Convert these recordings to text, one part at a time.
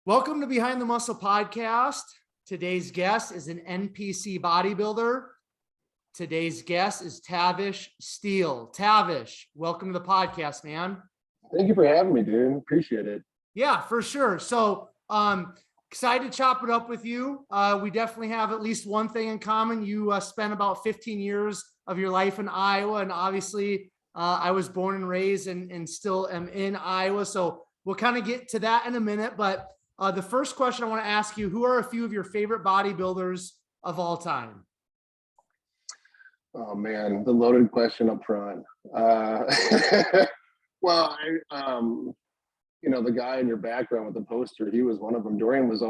Welcome to Behind the Muscle podcast. Today's guest is an NPC bodybuilder. Today's guest is Tavish Steele. Tavish, welcome to the podcast, man. Thank you for having me, dude. Appreciate it. Yeah, for sure. So excited to chop it up with you. We definitely have at least one thing in common. You spent about 15 years of your life in Iowa, and obviously I was born and raised and still am in Iowa. So we'll kind of get to that in a minute, but the first question I want to ask you, who are a few of your favorite bodybuilders of all time? Oh man, the loaded question up front. Well, the guy in your background with the poster, he was one of them. Dorian was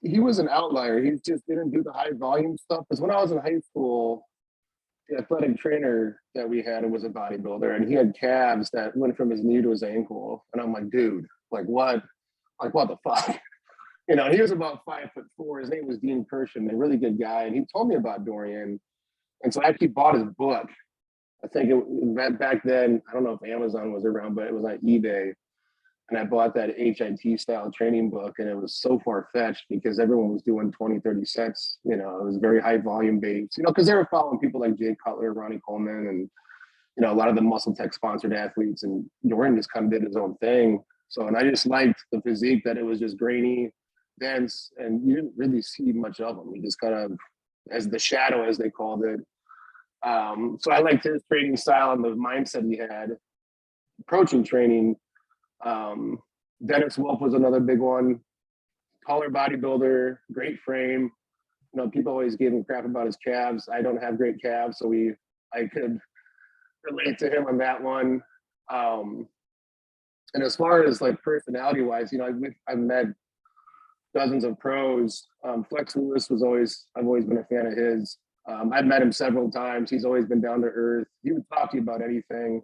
he was an outlier. He just didn't do the high volume stuff. Because when I was in high school, the athletic trainer that we had was a bodybuilder, and he had calves that went from his knee to his ankle. And I'm like, dude, like what the fuck? He was about 5'4". His name was Dean Kirschen, a really good guy. And he told me about Dorian. And so I actually bought his book. I think back then, I don't know if Amazon was around, but it was on eBay. And I bought that HIT style training book, and it was so far-fetched because everyone was doing 20, 30 sets. It was very high volume based, because they were following people like Jay Cutler, Ronnie Coleman, and, a lot of the Muscle Tech sponsored athletes. And Dorian just kind of did his own thing. So, and I just liked the physique, that it was just grainy, dense, and you didn't really see much of him. He just kind of, as the shadow, as they called it. So I liked his training style and the mindset he had approaching training. Dennis Wolf was another big one. Taller bodybuilder, great frame. People always gave him crap about his calves. I don't have great calves, so I could relate to him on that one. And as far as like personality wise, I've met dozens of pros. Flex Lewis I've always been a fan of his. I've met him several times. He's always been down to earth. He would talk to you about anything.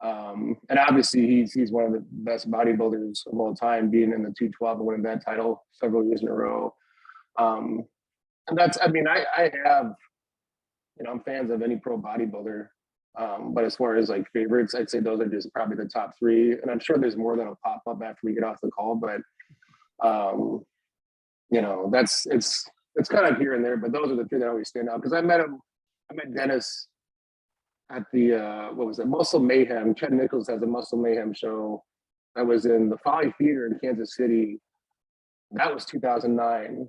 And obviously he's one of the best bodybuilders of all time, being in the 212 and winning that title several years in a row. And I have, I'm fans of any pro bodybuilder. But as far as like favorites, I'd say those are just probably the top three. And I'm sure there's more that'll pop up after we get off the call, but it's kind of here and there, but those are the three that always stand out. Because I met Dennis at the Muscle Mayhem. Chad Nichols has a Muscle Mayhem show that was in the Folly Theater in Kansas City. That was 2009,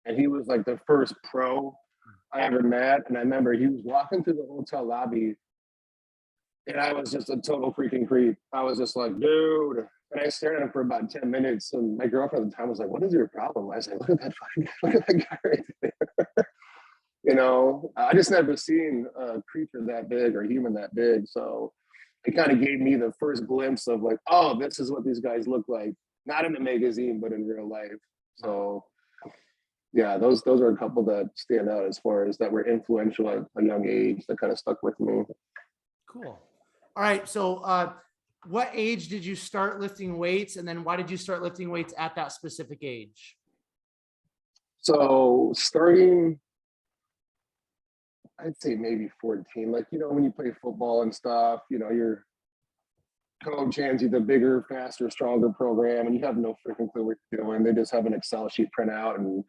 and he was like the first pro I ever met. And I remember he was walking through the hotel lobby, and I was just a total freaking creep. I was just like, dude. And I stared at him for about 10 minutes. And my girlfriend at the time was like, what is your problem? I was like, look at that guy right there. I just never seen a creature that big or human that big. So it kind of gave me the first glimpse of like, oh, this is what these guys look like. Not in the magazine, but in real life. So yeah, those are a couple that stand out as far as that were influential at a young age that kind of stuck with me. Cool. All right. So what age did you start lifting weights? And then why did you start lifting weights at that specific age? So starting, I'd say maybe 14. Like, when you play football and stuff, your coach hands you the bigger, faster, stronger program, and you have no freaking clue what you're doing. They just have an Excel sheet printout, and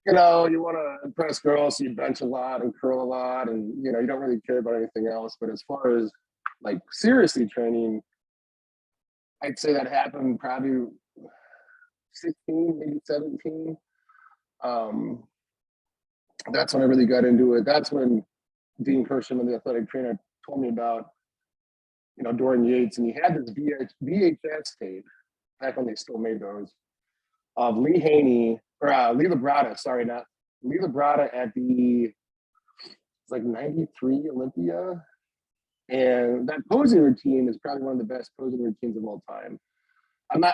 you want to impress girls, so you bench a lot and curl a lot, and you don't really care about anything else. But as far as like seriously training, I'd say that happened probably 16, maybe 17. That's when I really got into it. That's when Dean Kirschen, the athletic trainer, told me about, Dorian Yates, and he had this VHS tape back when they still made those of Lee Labrada at the 93 Olympia. And that posing routine is probably one of the best posing routines of all time. I'm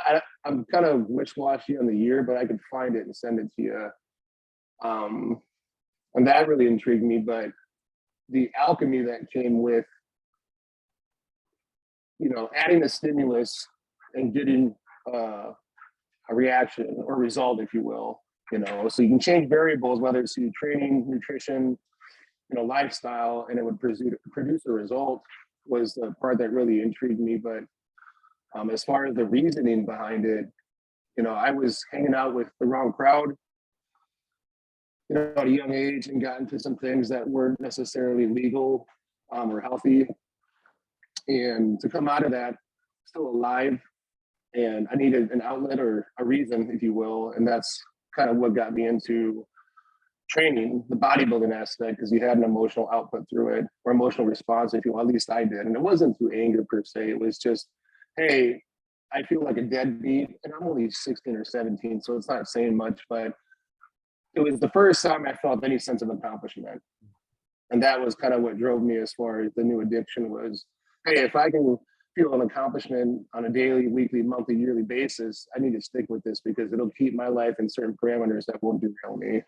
kind of wish-washy on the year, but I could find it and send it to you. And that really intrigued me, but the alchemy that came with, adding a stimulus and getting a reaction or result, if you will, so you can change variables, whether it's through training, nutrition, lifestyle, and it would produce a result, was the part that really intrigued me. But As far as the reasoning behind it, I was hanging out with the wrong crowd, at a young age, and got into some things that weren't necessarily legal or healthy. And to come out of that still alive, and I needed an outlet or a reason, if you will. And that's kind of what got me into training, the bodybuilding aspect, because you had an emotional output through it, or emotional response, if you will. At least I did. And it wasn't through anger per se. It was just, hey, I feel like a deadbeat, and I'm only 16 or 17, so it's not saying much, but it was the first time I felt any sense of accomplishment. And that was kind of what drove me as far as the new addiction was, hey, if I can feel an accomplishment on a daily, weekly, monthly, yearly basis, I need to stick with this because it'll keep my life in certain parameters that won't derail me.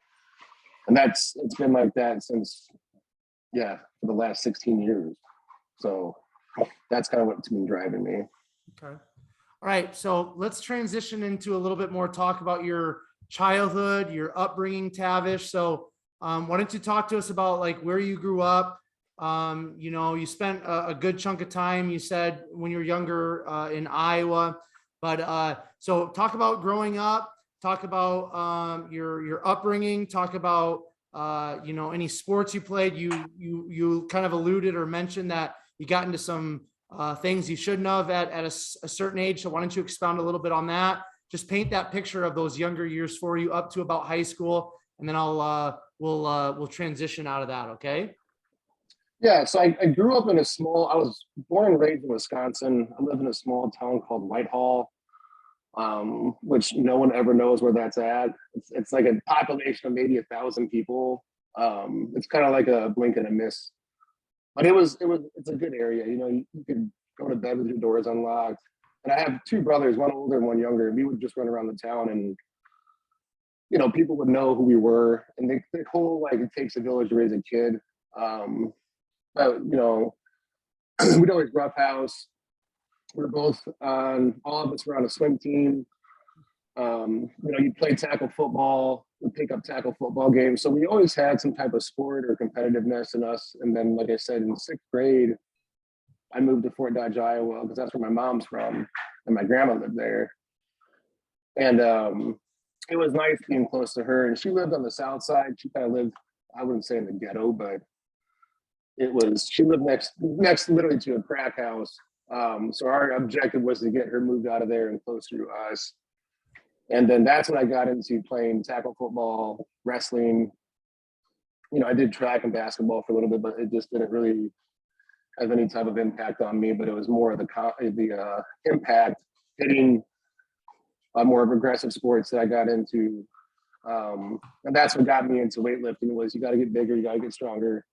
And it's been like that since, for the last 16 years. So that's kind of what's been driving me. Okay. All right. So let's transition into a little bit more talk about your childhood, your upbringing, Tavish. So why don't you talk to us about like where you grew up? You spent a good chunk of time, you said, when you were younger in Iowa, but so talk about growing up, talk about your upbringing, talk about any sports you played. You kind of alluded or mentioned that you got into some things you shouldn't have at a certain age. So why don't you expound a little bit on that? Just paint that picture of those younger years for you up to about high school, and then we'll transition out of that. Okay. Yeah, so I grew up in I was born and raised in Wisconsin. I live in a small town called Whitehall, which no one ever knows where that's at. It's like a population of maybe 1,000 people. It's kind of like a blink and a miss, but it's a good area. You could go to bed with your doors unlocked. And I have two brothers, one older and one younger. And we would just run around the town, and people would know who we were. And the whole like it takes a village to raise a kid. But we'd always roughhouse. We're both all of us were on a swim team. You play tackle football, we pick up tackle football games. So we always had some type of sport or competitiveness in us. And then, like I said, in 6th grade, I moved to Fort Dodge, Iowa, because that's where my mom's from, and my grandma lived there. And it was nice being close to her. And she lived on the south side. She kind of lived, I wouldn't say in the ghetto, but she lived next literally to a crack house. So our objective was to get her moved out of there and closer to us. And then that's when I got into playing tackle football, wrestling. I did track and basketball for a little bit, but it just didn't really have any type of impact on me. But it was more of the impact hitting more of aggressive sports that I got into. And that's what got me into weightlifting was you got to get bigger, you got to get stronger.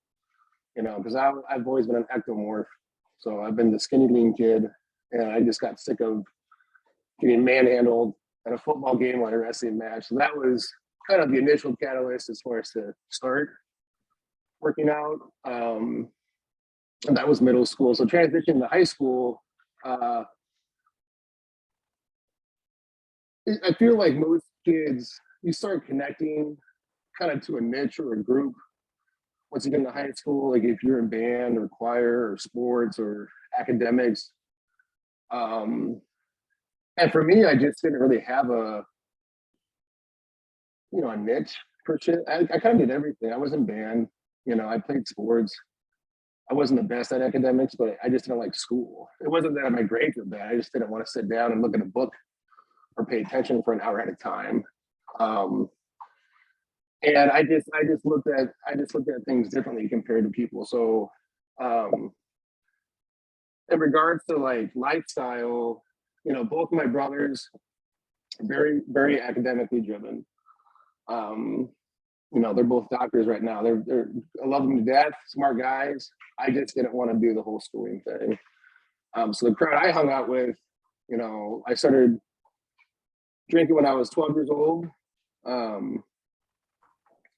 Because I've always been an ectomorph. So I've been the skinny lean kid, and I just got sick of getting manhandled at a football game or a wrestling match. So that was kind of the initial catalyst as far as to start working out. And that was middle school. So transition to high school, I feel like most kids, you start connecting kind of to a niche or a group once you get into high school, like if you're in band or choir or sports or academics. And for me, I just didn't really have a niche per se. I kind of did everything. I was in band, I played sports. I wasn't the best at academics, but I just didn't like school. It wasn't that my grades were bad. I just didn't want to sit down and look at a book or pay attention for an hour at a time. And I just looked at things differently compared to people. So in regards to like lifestyle, both of my brothers are very, very academically driven. They're both doctors right now. I love them to death, smart guys. I just didn't want to do the whole schooling thing. So the crowd I hung out with, I started drinking when I was 12 years old.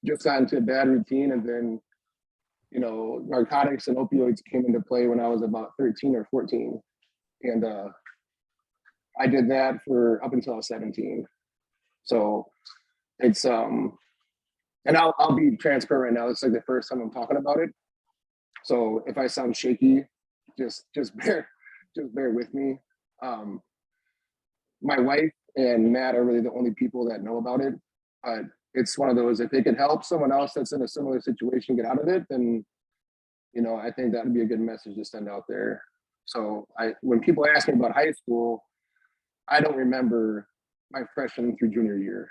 Just got into a bad routine, and then narcotics and opioids came into play when I was about 13 or 14, and I did that for up until I was 17. So it's and I'll be transparent right now. It's like the first time I'm talking about it, so if I sound shaky, just bear with me. My wife and Matt are really the only people that know about it. But it's one of those, if it could help someone else that's in a similar situation get out of it, then, I think that would be a good message to send out there. So when people ask me about high school, I don't remember my freshman through junior year.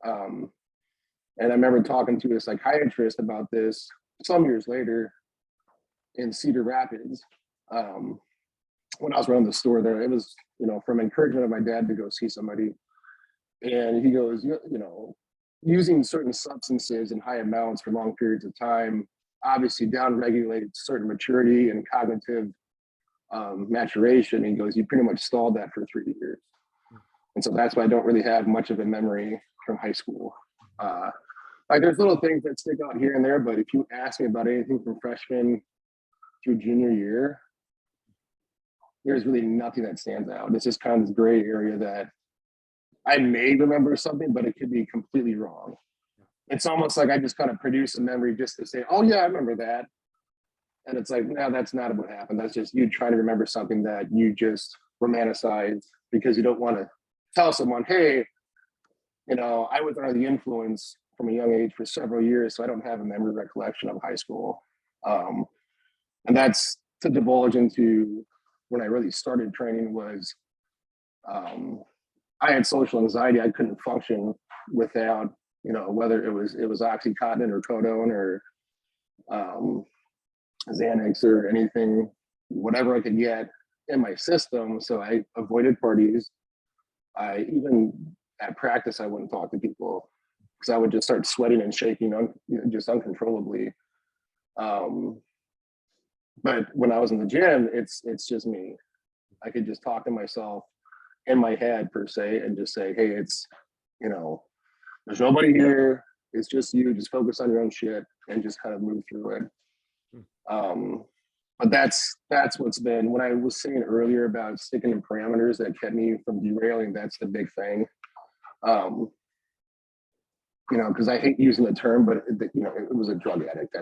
And I remember talking to a psychiatrist about this some years later in Cedar Rapids. When I was running the store there, it was, from encouragement of my dad to go see somebody. And he goes, using certain substances in high amounts for long periods of time, obviously downregulates certain maturity and cognitive maturation. He goes, you pretty much stalled that for 3 years. And so that's why I don't really have much of a memory from high school. There's little things that stick out here and there, but if you ask me about anything from freshman through junior year, there's really nothing that stands out. It's just kind of this gray area that I may remember something, but it could be completely wrong. It's almost like I just kind of produce a memory just to say, oh yeah, I remember that. And it's like, no, that's not what happened. That's just you trying to remember something that you just romanticize because you don't want to tell someone, hey, I was under the influence from a young age for several years, so I don't have a memory recollection of high school. And that's to divulge into when I really started training was I had social anxiety. I couldn't function without, whether it was Oxycontin or Codone or Xanax or anything, whatever I could get in my system. So I avoided parties. Even at practice, I wouldn't talk to people because I would just start sweating and shaking just uncontrollably. But when I was in the gym, it's just me. I could just talk to myself in my head per se and just say, hey, it's, there's nobody here. It's just you. Just focus on your own shit and just kind of move through it. But that's what's been, when I was saying earlier about sticking in parameters that kept me from derailing, that's the big thing. Because I hate using the term, but it was a drug addict.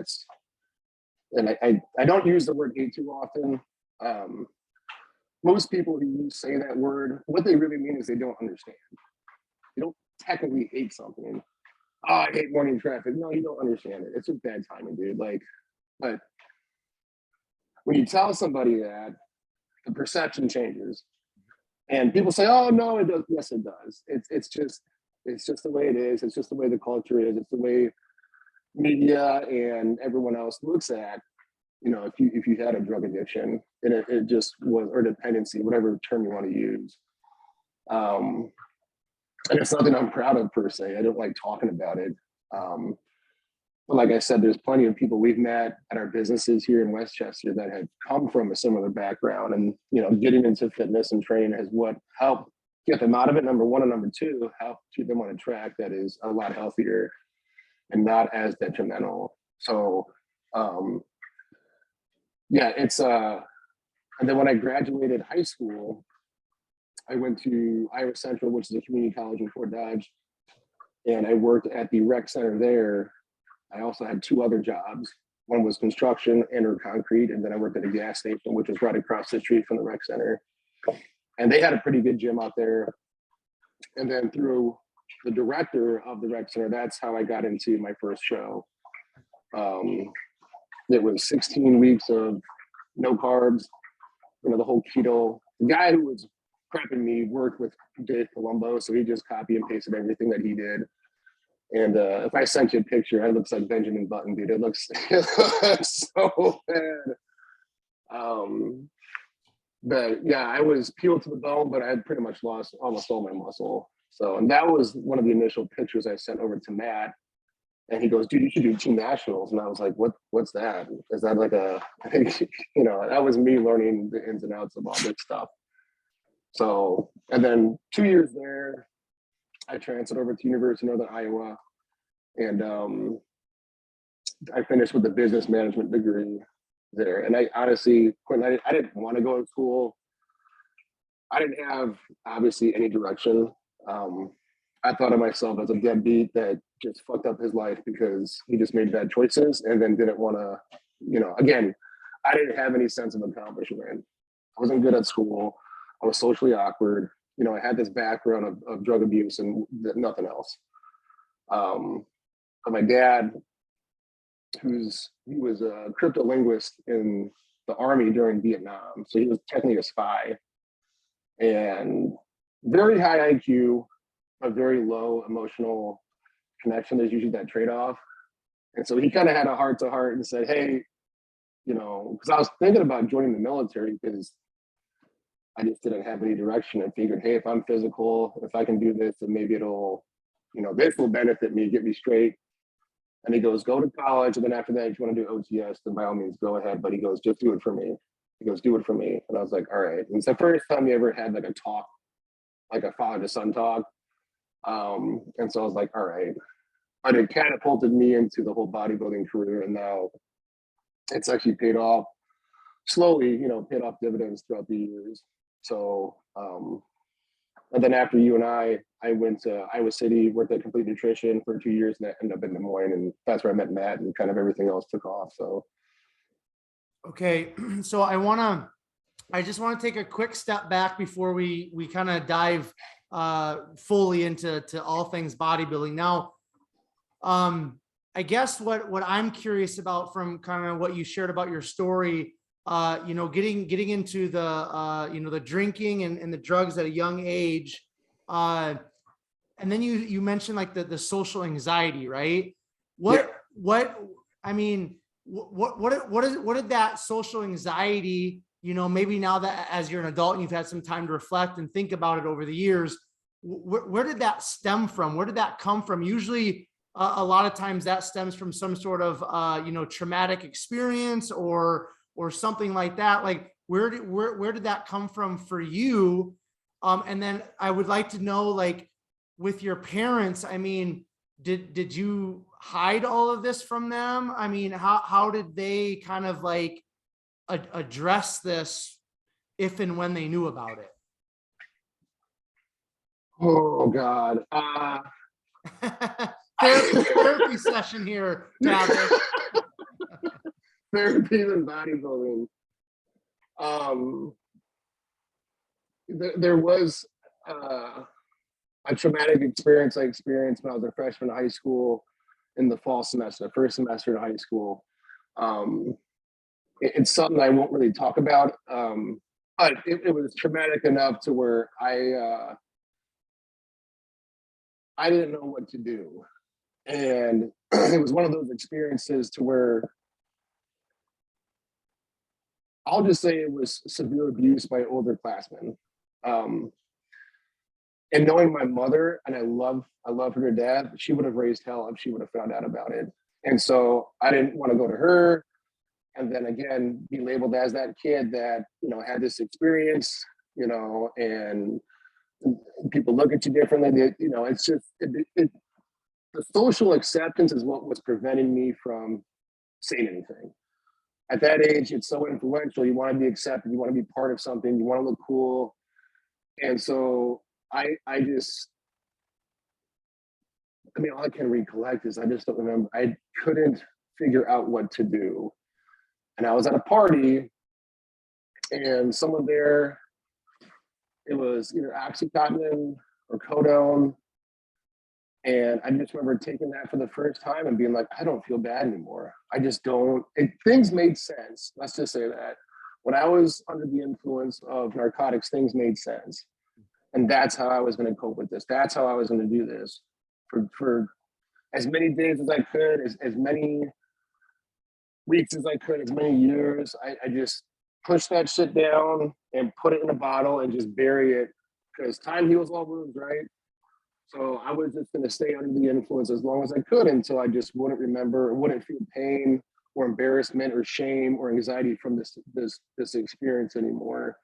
And I don't use the word hate too often. Most people who say that word, what they really mean is they don't understand. You don't technically hate something. Oh, I hate morning traffic. No, you don't understand it. It's just bad timing, dude. But when you tell somebody that, the perception changes. And people say, oh, no, it does. Yes, it does. It's just the way it is. It's just the way the culture is. It's the way media and everyone else looks at, if you had a drug addiction, and it just was, or dependency, whatever term you want to use. And it's nothing I'm proud of per se. I don't like talking about it. But like I said, there's plenty of people we've met at our businesses here in Westchester that have come from a similar background, and getting into fitness and training has what helped get them out of it. Number one, and number two, help keep them on a track that is a lot healthier and not as detrimental. So yeah, it's and then when I graduated high school, I went to Iowa Central, which is a community college in Fort Dodge, and I worked at the rec center there. I also had 2 other jobs. One was construction and/or concrete, and then I worked at a gas station, which was right across the street from the rec center. And they had a pretty good gym out there. And then through the director of the rec center, that's how I got into my first show. It was 16 weeks of no carbs, the whole keto. The guy who was prepping me worked with Dave Colombo, so he just copy and pasted everything that he did. And if I sent you a picture, it looks like Benjamin Button, dude. It looks so bad. But yeah, I was peeled to the bone, but I had pretty much lost almost all my muscle. So, and that was one of the initial pictures I sent over to Matt. And he goes, dude, you should do team nationals. And I was like, what's that? Is that like that was me learning the ins and outs of all this stuff. So, and then 2 years there, I transferred over to University of Northern Iowa, and I finished with a business management degree there. And I honestly, Quentin, I didn't want to go to school. I didn't have obviously any direction. I thought of myself as a deadbeat that just fucked up his life because he just made bad choices and then didn't want to, again, I didn't have any sense of accomplishment. I wasn't good at school. I was socially awkward. You know, I had this background of drug abuse and nothing else. But my dad, he was a cryptolinguist in the army during Vietnam, so he was technically a spy, and very high IQ, a very low emotional connection. There's usually that trade-off. And so he kind of had a heart to heart and said, hey, you know, because I was thinking about joining the military because I just didn't have any direction, and figured, hey, if I'm physical, if I can do this, then maybe it'll, you know, this will benefit me, get me straight. And he goes, go to college. And then after that, if you want to do OTS, then by all means, go ahead. But he goes, just do it for me. He goes, do it for me. And I was like, all right. And it's the first time he ever had like a talk, like a father to son talk. And so I was like, all right. But it catapulted me into the whole bodybuilding career. And now it's actually paid off slowly, you know, paid off dividends throughout the years. So, and then after you and I went to Iowa City, worked at Complete Nutrition for 2 years, and I ended up in Des Moines, and that's where I met Matt, and kind of everything else took off. So, okay, so I just want to take a quick step back before we kind of dive fully into all things bodybuilding. Now, I guess what I'm curious about from kind of what you shared about your story, you know, getting into the you know, the drinking and the drugs at a young age, and then you mentioned like the social anxiety, right? What I mean, what did that social anxiety, you know, maybe now that as you're an adult and you've had some time to reflect and think about it over the years, where did that stem from? Where did that come from? Usually, a lot of times that stems from some sort of you know, traumatic experience or something like that. Like where did that come from for you? And then I would like to know, like, with your parents, I mean, did you hide all of this from them? I mean, how did they kind of like address this if and when they knew about it? oh God. Therapy session here, Tavish. Therapy and bodybuilding. There was a traumatic experience I experienced when I was a freshman in high school in the fall semester, first semester in high school. It's something I won't really talk about, but it was traumatic enough to where I didn't know what to do. And it was one of those experiences to where I'll just say it was severe abuse by older classmen. And knowing my mother, and I love her to death, she would have raised hell if she would have found out about it. And so I didn't want to go to her and then again be labeled as that kid that, you know, had this experience, you know, and people look at you differently. You know, it's just the social acceptance is what was preventing me from saying anything. At that age, it's so influential. You want to be accepted. You want to be part of something. You want to look cool. And so I mean, all I can recollect is I just don't remember. I couldn't figure out what to do. And I was at a party and someone there, it was either Oxycontin or Codone. And I just remember taking that for the first time and being like, I don't feel bad anymore. I just don't, things made sense. Let's just say that. When I was under the influence of narcotics, things made sense. And that's how I was going to cope with this. That's how I was going to do this for as many days as I could, as many weeks as I could, as many years. I just pushed that shit down and put it in a bottle and just bury it, because time heals all wounds, right? So I was just going to stay under the influence as long as I could until I just wouldn't remember, or wouldn't feel pain or embarrassment or shame or anxiety from this experience anymore.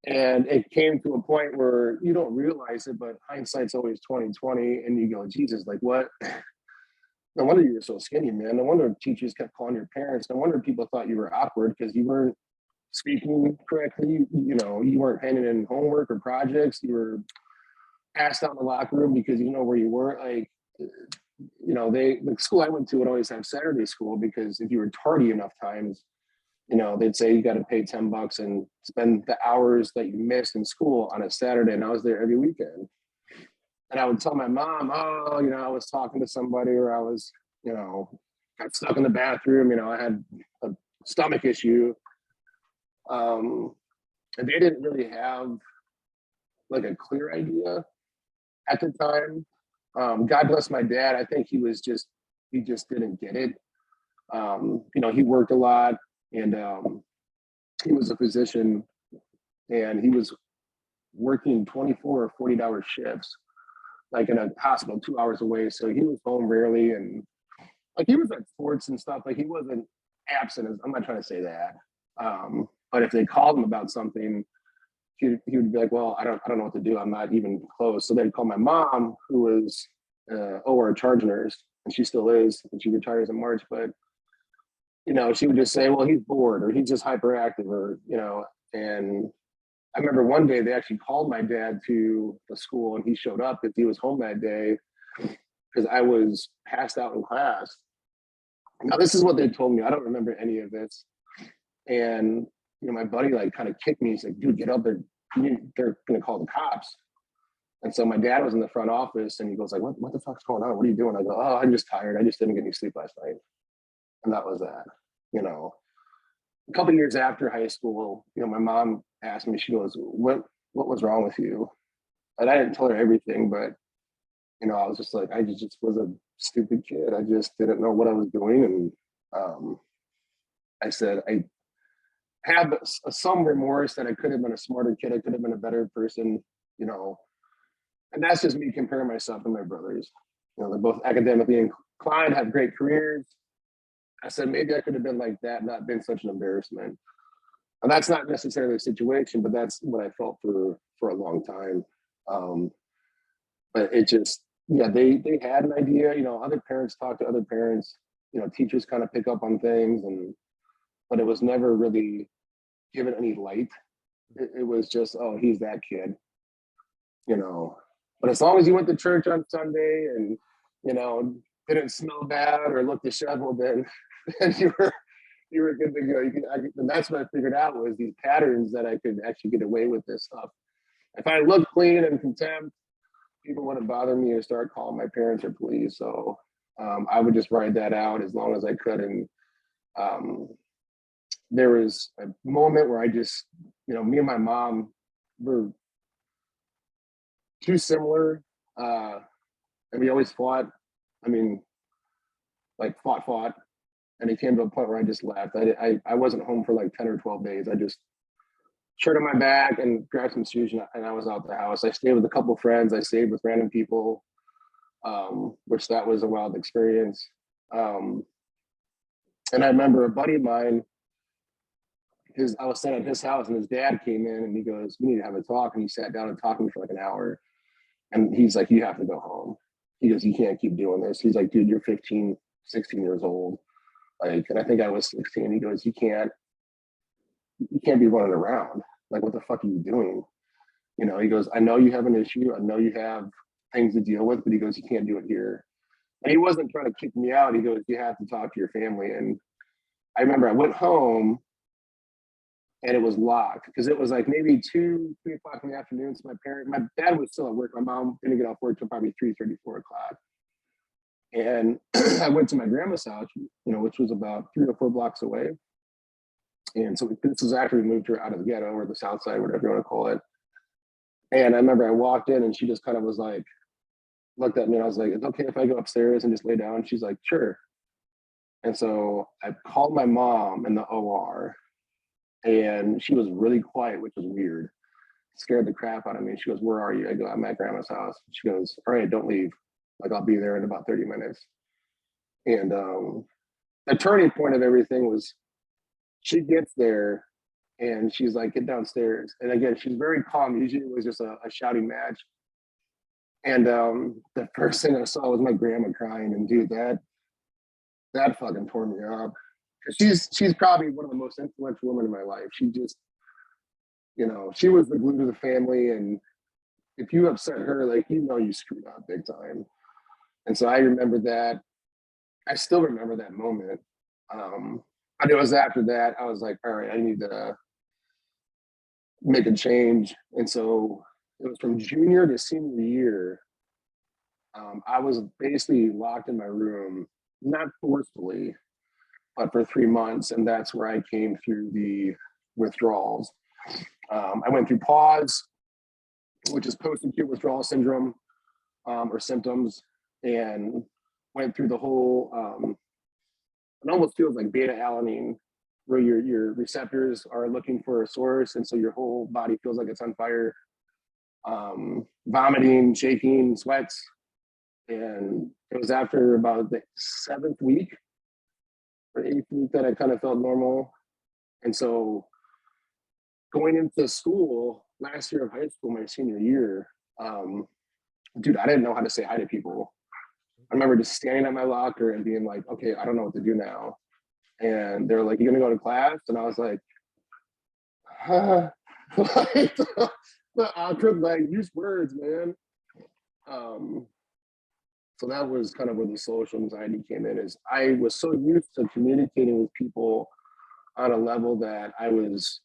And it came to a point where you don't realize it, but hindsight's always 20/20, and you go, Jesus, like what? No wonder you were so skinny, man. No wonder teachers kept calling your parents. No wonder people thought you were awkward because you weren't speaking correctly. You know, you weren't handing in homework or projects. You were passed out in the locker room because you know where you were. Like, you know, the school I went to would always have Saturday school because if you were tardy enough times, you know, they'd say you got to pay $10 and spend the hours that you missed in school on a Saturday. And I was there every weekend. And I would tell my mom, oh, you know, I was talking to somebody, or I was, you know, got stuck in the bathroom, you know, I had a stomach issue. And they didn't really have like a clear idea at the time. God bless my dad. I think he just didn't get it. You know, he worked a lot, and he was a physician, and he was working 24 or 40-hour shifts, like in a hospital 2 hours away. So he was home rarely, and like he was at sports and stuff. Like he wasn't absent. I'm not trying to say that. But if they called him about something, he would be like, well, I don't know what to do. I'm not even close. So they'd call my mom, who was OR charge nurse, and she still is, and she retires in March. But, you know, she would just say, well, he's bored, or he's just hyperactive, or, you know. And I remember one day they actually called my dad to the school, and he showed up because he was home that day because I was passed out in class. Now, this is what they told me. I don't remember any of this. And, you know, my buddy like kind of kicked me. He's like, dude, get up there. They're going to call the cops. And so my dad was in the front office, and he goes like, what the fuck's going on? What are you doing? I go, oh, I'm just tired. I just didn't get any sleep last night. And that was that. You know, a couple of years after high school, you know, my mom asked me, she goes, what was wrong with you? And I didn't tell her everything, but, you know, I was just like, I just was a stupid kid. I just didn't know what I was doing. And I said, I have some remorse that I could have been a smarter kid. I could have been a better person, you know. And that's just me comparing myself to my brothers. You know, they're both academically inclined, have great careers. I said, maybe I could have been like that, not been such an embarrassment. And that's not necessarily the situation, but that's what I felt for a long time. But it just, yeah, they had an idea. You know, other parents talk to other parents. You know, teachers kind of pick up on things, but it was never really given any light. It was just, oh, he's that kid, you know. But as long as you went to church on Sunday and, you know, didn't smell bad or look disheveled, then you were good to go. And that's what I figured out was these patterns that I could actually get away with this stuff. If I looked clean and contempt, people wouldn't bother me or start calling my parents or police. So I would just ride that out as long as I could. And there was a moment where I just, you know, me and my mom were too similar. And we always fought. I mean, like fought. And it came to a point where I just left. I wasn't home for like 10 or 12 days. I just shirt on my back and grabbed some shoes, and I was out the house. I stayed with a couple of friends. I stayed with random people, which that was a wild experience. And I remember a buddy of mine, I was sitting at his house, and his dad came in, and he goes, we need to have a talk. And he sat down and talked to me for like an hour. And he's like, you have to go home. He goes, you can't keep doing this. He's like, dude, you're 15, 16 years old. Like, and I think I was 16. He goes, you can't be running around. Like, what the fuck are you doing? You know, he goes, I know you have an issue. I know you have things to deal with, but he goes, you can't do it here. And he wasn't trying to kick me out. He goes, you have to talk to your family. And I remember I went home, and it was locked because it was like maybe 2, 3 o'clock in the afternoon. So my dad was still at work. My mom didn't get off work till probably 3:30, 4 o'clock. And I went to my grandma's house, you know, which was about 3 or 4 blocks away. And so this was after we moved her out of the ghetto or the South Side, whatever you want to call it. And I remember I walked in, and she just kind of was like, looked at me, and I was like, it's okay if I go upstairs and just lay down? She's like, sure. And so I called my mom in the OR, and she was really quiet, which was weird. Scared the crap out of me. She goes, where are you? I go, I'm at grandma's house. She goes, all right, don't leave. Like, I'll be there in about 30 minutes. And the turning point of everything was she gets there, and she's like, get downstairs. And again, she's very calm. Usually it was just a shouting match. And the first thing I saw was my grandma crying. And dude, that fucking tore me up. She's probably one of the most influential women in my life. She just, you know, she was the glue to the family. And if you upset her, like, you know, you screwed up big time. And so I remember that. I still remember that moment. But it was after that, I was like, all right, I need to make a change. And so it was from junior to senior year. I was basically locked in my room, not forcefully, but for 3 months. And that's where I came through the withdrawals. I went through pause, which is post-acute withdrawal syndrome, or symptoms, and went through the whole, it almost feels like beta alanine, where your receptors are looking for a source. And so your whole body feels like it's on fire, vomiting, shaking, sweats. And it was after about the 7th week or 8th week that I kind of felt normal. And so going into school last year of high school, my senior year, dude, I didn't know how to say hi to people. I remember just standing at my locker and being like, okay, I don't know what to do now. And they're like, you're gonna go to class? And I was like, like the awkward, like, use words, man. So that was kind of where the social anxiety came in, is I was so used to communicating with people on a level that I was,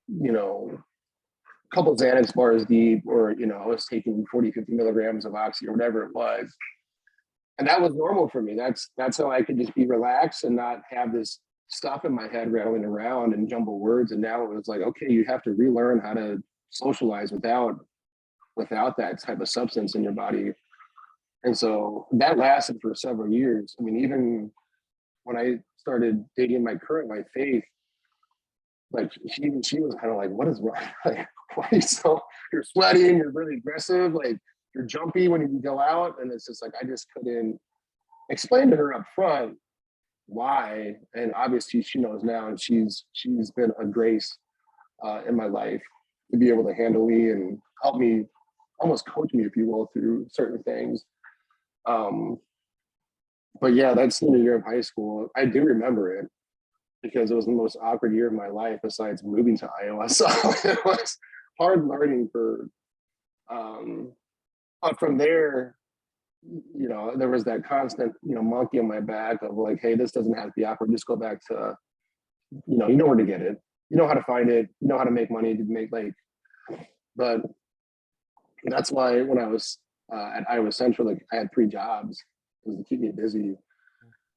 you know, a couple of Xanax bars deep, or, you know, I was taking 40, 50 milligrams of oxy or whatever it was. And that was normal for me. That's how I could just be relaxed and not have this stuff in my head rattling around and jumble words. And now it was like, okay, you have to relearn how to socialize without that type of substance in your body. And so that lasted for several years. I mean, even when I started dating my current wife, Faith, like she was kind of like, what is wrong? Like, why are you so, you're sweating, you're really aggressive, like you're jumpy when you go out. And it's just like, I just couldn't explain to her up front why. And obviously she knows now, and she's been a grace in my life to be able to handle me and help me, almost coach me, if you will, through certain things. But yeah, that senior year of high school, I do remember it because it was the most awkward year of my life besides moving to Iowa. So it was hard learning for, but from there, you know, there was that constant, you know, monkey on my back of like, hey, this doesn't have to be awkward. Just go back to, you know where to get it. You know how to find it. You know how to make money to make, like, but that's why when I was at Iowa Central, like I had 3 jobs to keep me busy.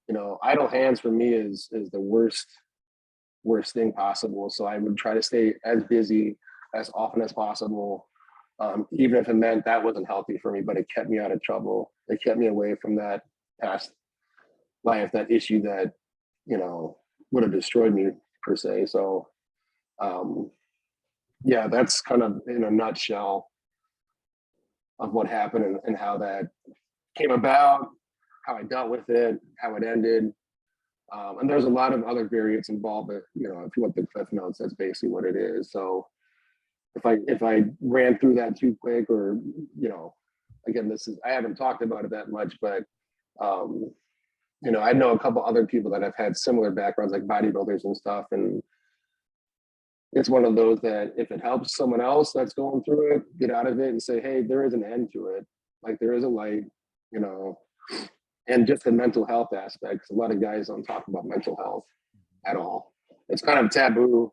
You know, idle hands for me is the worst thing possible. So I would try to stay as busy as often as possible, even if it meant that wasn't healthy for me, but it kept me out of trouble. It kept me away from that past life, that issue that, you know, would have destroyed me per se. So yeah, that's kind of in a nutshell of what happened and how that came about, how I dealt with it, how it ended. And there's a lot of other variants involved, but, you know, if you want the cliff notes, that's basically what it is. So if I ran through that too quick, or, you know, again, I haven't talked about it that much, but, you know, I know a couple other people that have had similar backgrounds, like bodybuilders and stuff. And it's one of those that if it helps someone else that's going through it, get out of it and say, hey, there is an end to it. Like there is a light, you know, and just the mental health aspects. A lot of guys don't talk about mental health at all. It's kind of taboo.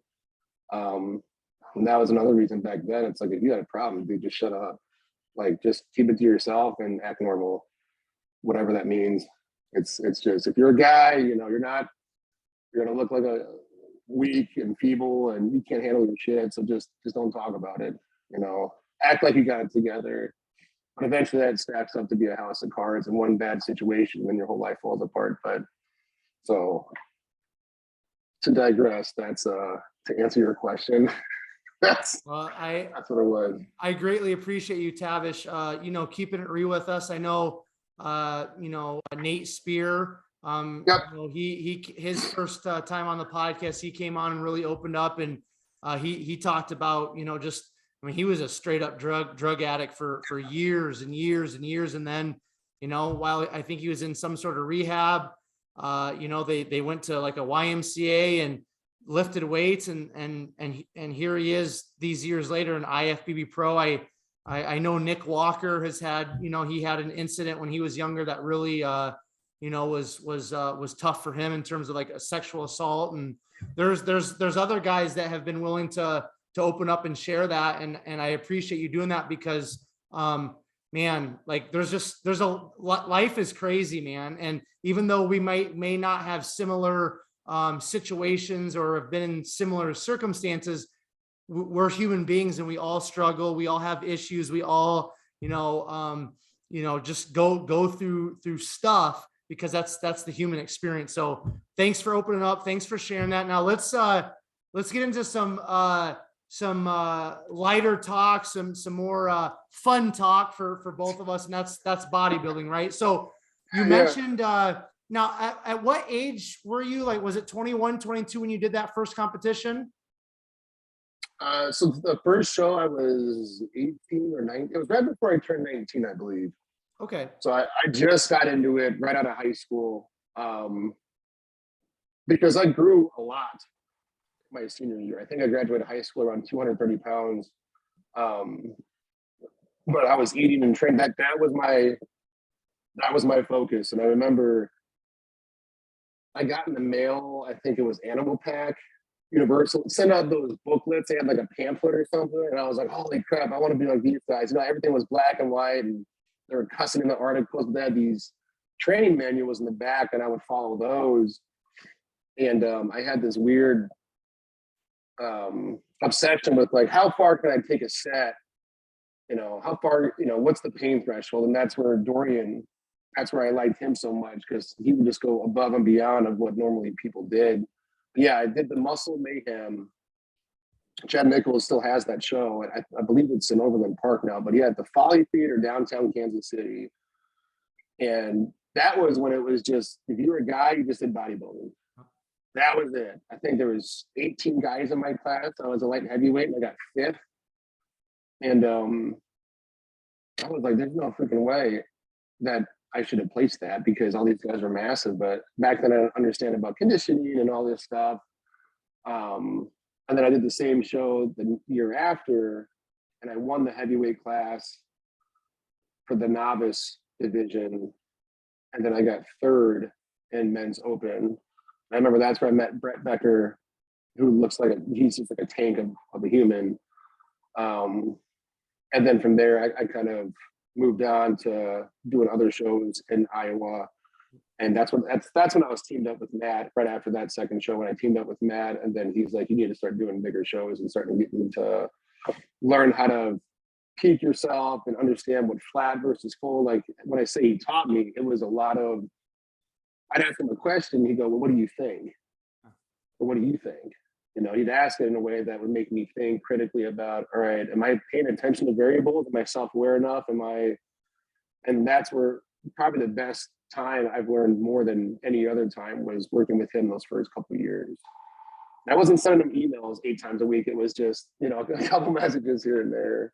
And that was another reason back then. It's like, if you had a problem, dude, just shut up. Like, just keep it to yourself and act normal, whatever that means. It's just, if you're a guy, you know, you're gonna look like a weak and feeble and you can't handle your shit. So just don't talk about it, you know, act like you got it together. But eventually that stacks up to be a house of cards, and one bad situation, then your whole life falls apart. But so to digress, that's to answer your question. That's what it was. I greatly appreciate you, Tavish. You know, keeping it real with us. I know, you know, Nate Spear, Yep. you know, his first time on the podcast, he came on and really opened up, and he talked about, you know, just, I mean, he was a straight up drug addict for years and years and years. And then, you know, while I think he was in some sort of rehab, you know, they went to like a YMCA and lifted weights, and here he is these years later, an IFBB pro. I know Nick Walker has had, you know, he had an incident when he was younger that really, was tough for him in terms of like a sexual assault. And there's other guys that have been willing to open up and share that. And I appreciate you doing that because, man, like life is crazy, man. And even though we may not have similar situations or have been in similar circumstances, we're human beings and we all struggle. We all have issues. We all, just go through stuff, because that's the human experience. So thanks for opening up. Thanks for sharing that. Now let's get into some lighter talk, some more fun talk for both of us. And that's bodybuilding, right? So you mentioned, now at what age were you? Like, was it 21, 22 when you did that first competition? So the first show I was 18 or 19. It was right before I turned 19, I believe. Okay. So I just got into it right out of high school, because I grew a lot my senior year. I think I graduated high school around 230 pounds. But I was eating and training. That was my focus. And I remember I got in the mail, I think it was Animal Pack, Universal, sent out those booklets. They had like a pamphlet or something. And I was like, holy crap, I want to be like these guys. Everything was black and white and they were cussing in the articles. They had these training manuals in the back and I would follow those. And I had this weird obsession with like, how far can I take a set? How far, what's the pain threshold? And that's where I liked him so much, because he would just go above and beyond of what normally people did. But yeah, I did the Muscle Mayhem. Chad Nichols still has that show. And I believe it's in Overland Park now, but he had the Folly Theater downtown Kansas City. And that was when it was just, if you were a guy, you just did bodybuilding. That was it. I think there was 18 guys in my class. I was a light heavyweight and I got 5th. And I was like, there's no freaking way that I should have placed that, because all these guys were massive. But back then I didn't understand about conditioning and all this stuff. And then I did the same show the year after, and I won the heavyweight class for the novice division. And then I got 3rd in men's open. I remember that's where I met Brett Becker, who looks like he's just like a tank of a human. And then from there, I kind of moved on to doing other shows in Iowa. And that's when I was teamed up with Matt right after that second show, when I teamed up with Matt. And then he's like, you need to start doing bigger shows and starting to get to learn how to peak yourself and understand what flat versus full. Like when I say he taught me, it was a lot of, I'd ask him a question. He'd go, well, what do you think? Or what do you think? He'd ask it in a way that would make me think critically about, all right, am I paying attention to variables? Am I self-aware enough? And that's where probably the best time I've learned more than any other time was working with him those first couple of years. I wasn't sending him emails 8 times a week. It was just, a couple messages here and there.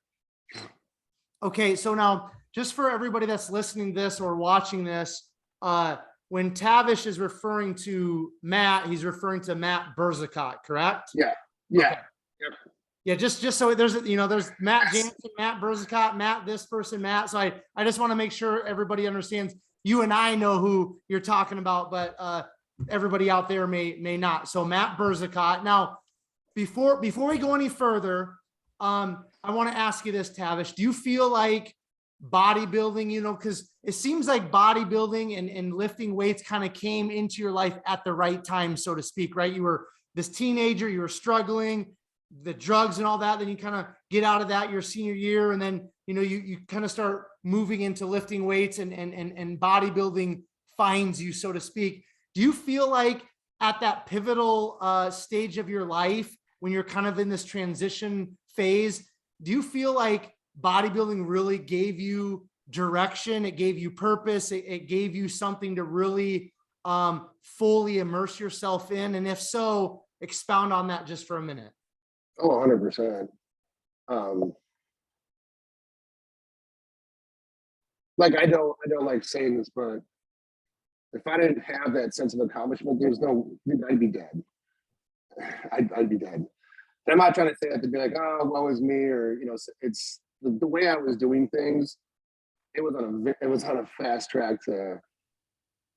Okay. So now just for everybody that's listening to this or watching this, when Tavish is referring to Matt, he's referring to Matt Burzacott, correct? Yeah. Okay. Yep. Yeah. Just so there's Matt Jansen, Matt Burzacott, Matt, this person, Matt. So I just want to make sure everybody understands. You and I know who you're talking about, but everybody out there may not. So Matt Burzacott. Now, before we go any further, I want to ask you this, Tavish. Do you feel like bodybuilding, because it seems like bodybuilding and lifting weights kind of came into your life at the right time, so to speak, right? You were this teenager, you were struggling, the drugs and all that, then you kind of get out of that your senior year, and then you kind of start moving into lifting weights and bodybuilding finds you, so to speak. Do you feel like at that pivotal stage of your life, when you're kind of in this transition phase, do you feel like bodybuilding really gave you direction? It gave you purpose. It gave you something to really fully immerse yourself in. And if so, expound on that just for a minute. Oh, 100%. Like, I don't like saying this, but if I didn't have that sense of accomplishment, I'd be dead. I'd be dead. And I'm not trying to say that to be like, oh, woe is me, or it's the way I was doing things. It was on a fast track to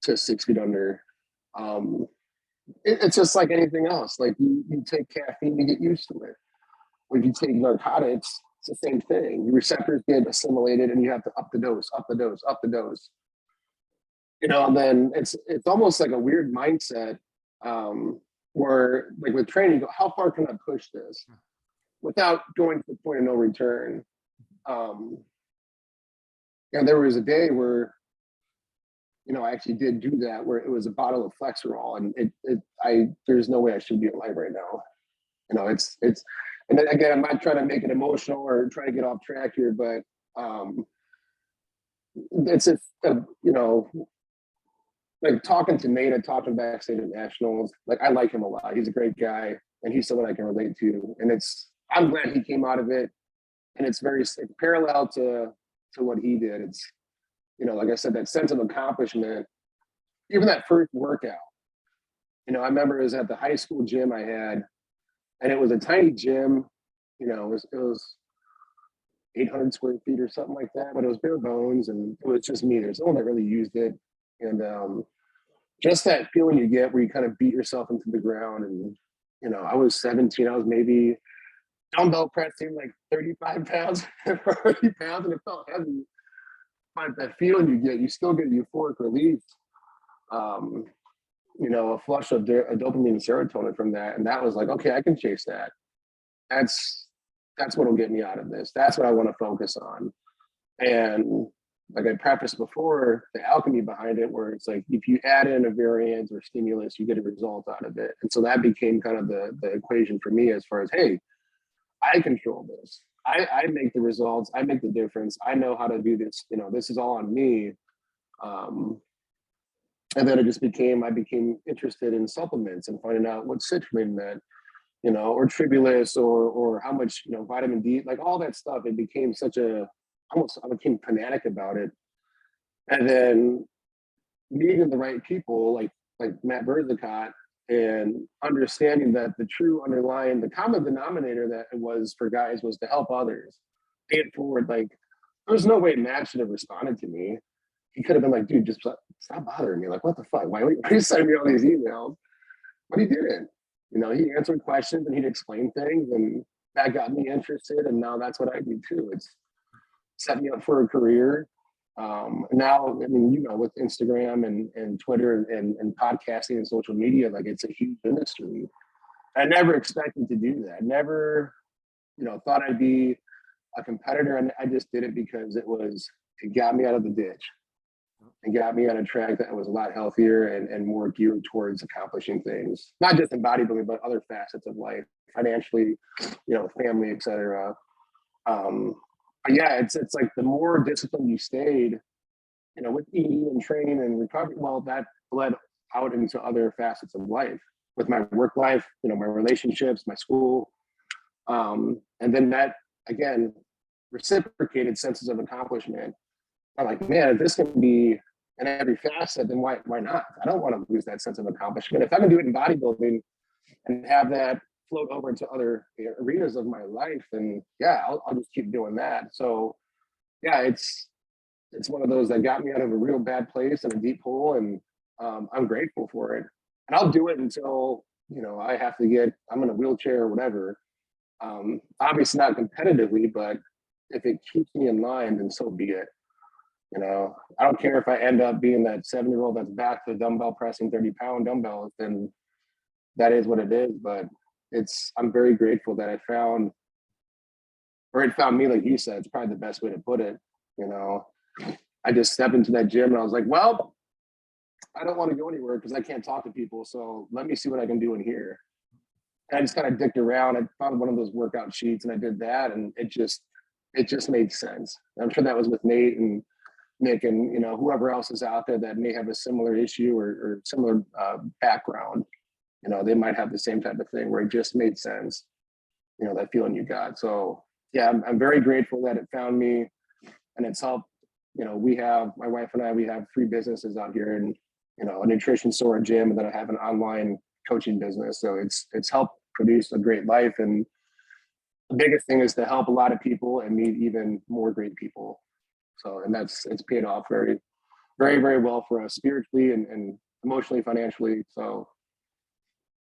to 6 feet under. It's just like anything else. Like you take caffeine, you get used to it. When you take narcotics, it's the same thing. Your receptors get assimilated and you have to up the dose, up the dose, up the dose. And then it's almost like a weird mindset where like with training, you go, how far can I push this without going to the point of no return? And there was a day where, I actually did do that, where it was a bottle of Flexerol, and there's no way I should be alive right now. It's, and then again, I'm not trying to make it emotional or try to get off track here, but it's just, like talking to Nate, I talked to him backstage at Nationals. Like, I like him a lot. He's a great guy, and he's someone I can relate to. And I'm glad he came out of it. And it's parallel to what he did. It's, like I said, that sense of accomplishment, even that first workout. I remember it was at the high school gym I had, and it was a tiny gym. It was 800 square feet or something like that, but it was bare bones, and it was just me. There's no one that really used it. And just that feeling you get where you kind of beat yourself into the ground. And, I was 17, I was maybe dumbbell pressing like 35 pounds, 40 pounds, and it felt heavy. But that feeling you get, you still get euphoric relief, a flush of dopamine and serotonin from that. And that was like, okay, I can chase that. That's what'll get me out of this. That's what I want to focus on. And like I prefaced before, the alchemy behind it, where it's like, if you add in a variant or stimulus, you get a result out of it. And so that became kind of the equation for me as far as, hey, I control this. I make the results. I make the difference. I know how to do this. This is all on me. And then I became interested in supplements and finding out what citrulline meant, or tribulus, or how much, vitamin D, like all that stuff. It became I became fanatic about it. And then meeting the right people like Matt Burzacott, and understanding that the true the common denominator that it was for guys was to help others, pay it forward. Like, there's no way Matt should have responded to me. He could have been like, dude, just stop bothering me. Like, what the fuck? Why are you sending me all these emails? But he didn't. He answered questions and he'd explain things, and that got me interested. And now that's what I do too. It's set me up for a career. Now, with Instagram and Twitter and podcasting and social media, like, it's a huge industry. I never expected to do that. Never, thought I'd be a competitor. And I just did it because it got me out of the ditch and got me on a track that was a lot healthier and more geared towards accomplishing things, not just in bodybuilding, but other facets of life, financially, family, et cetera. But yeah, it's like the more disciplined you stayed, with eating and training and recovery, well, that bled out into other facets of life, with my work life, my relationships, my school. And then that, again, reciprocated senses of accomplishment. I'm like, man, if this can be in every facet, then why not? I don't want to lose that sense of accomplishment. If I can do it in bodybuilding and have that float over into other arenas of my life, and yeah, I'll just keep doing that. So yeah, it's one of those that got me out of a real bad place and a deep hole, and I'm grateful for it. And I'll do it until I'm in a wheelchair or whatever. Obviously not competitively, but if it keeps me in line, then so be it. I don't care if I end up being that 7-year-old that's back to dumbbell pressing 30-pound dumbbells, then that is what it is. But I'm very grateful that it found me, like you said. It's probably the best way to put it. I just stepped into that gym and I was like, well, I don't want to go anywhere because I can't talk to people. So let me see what I can do in here. And I just kind of dicked around. I found one of those workout sheets and I did that, and it just made sense. And I'm sure that was with Nate and Nick and whoever else is out there that may have a similar issue or similar background. They might have the same type of thing where it just made sense. That feeling you got. So yeah, I'm very grateful that it found me, and it's helped. My wife and I, we have 3 businesses out here, and a nutrition store, a gym, and then I have an online coaching business. So it's helped produce a great life, and the biggest thing is to help a lot of people and meet even more great people. So, and it's paid off very, very, very well for us spiritually and emotionally, financially. So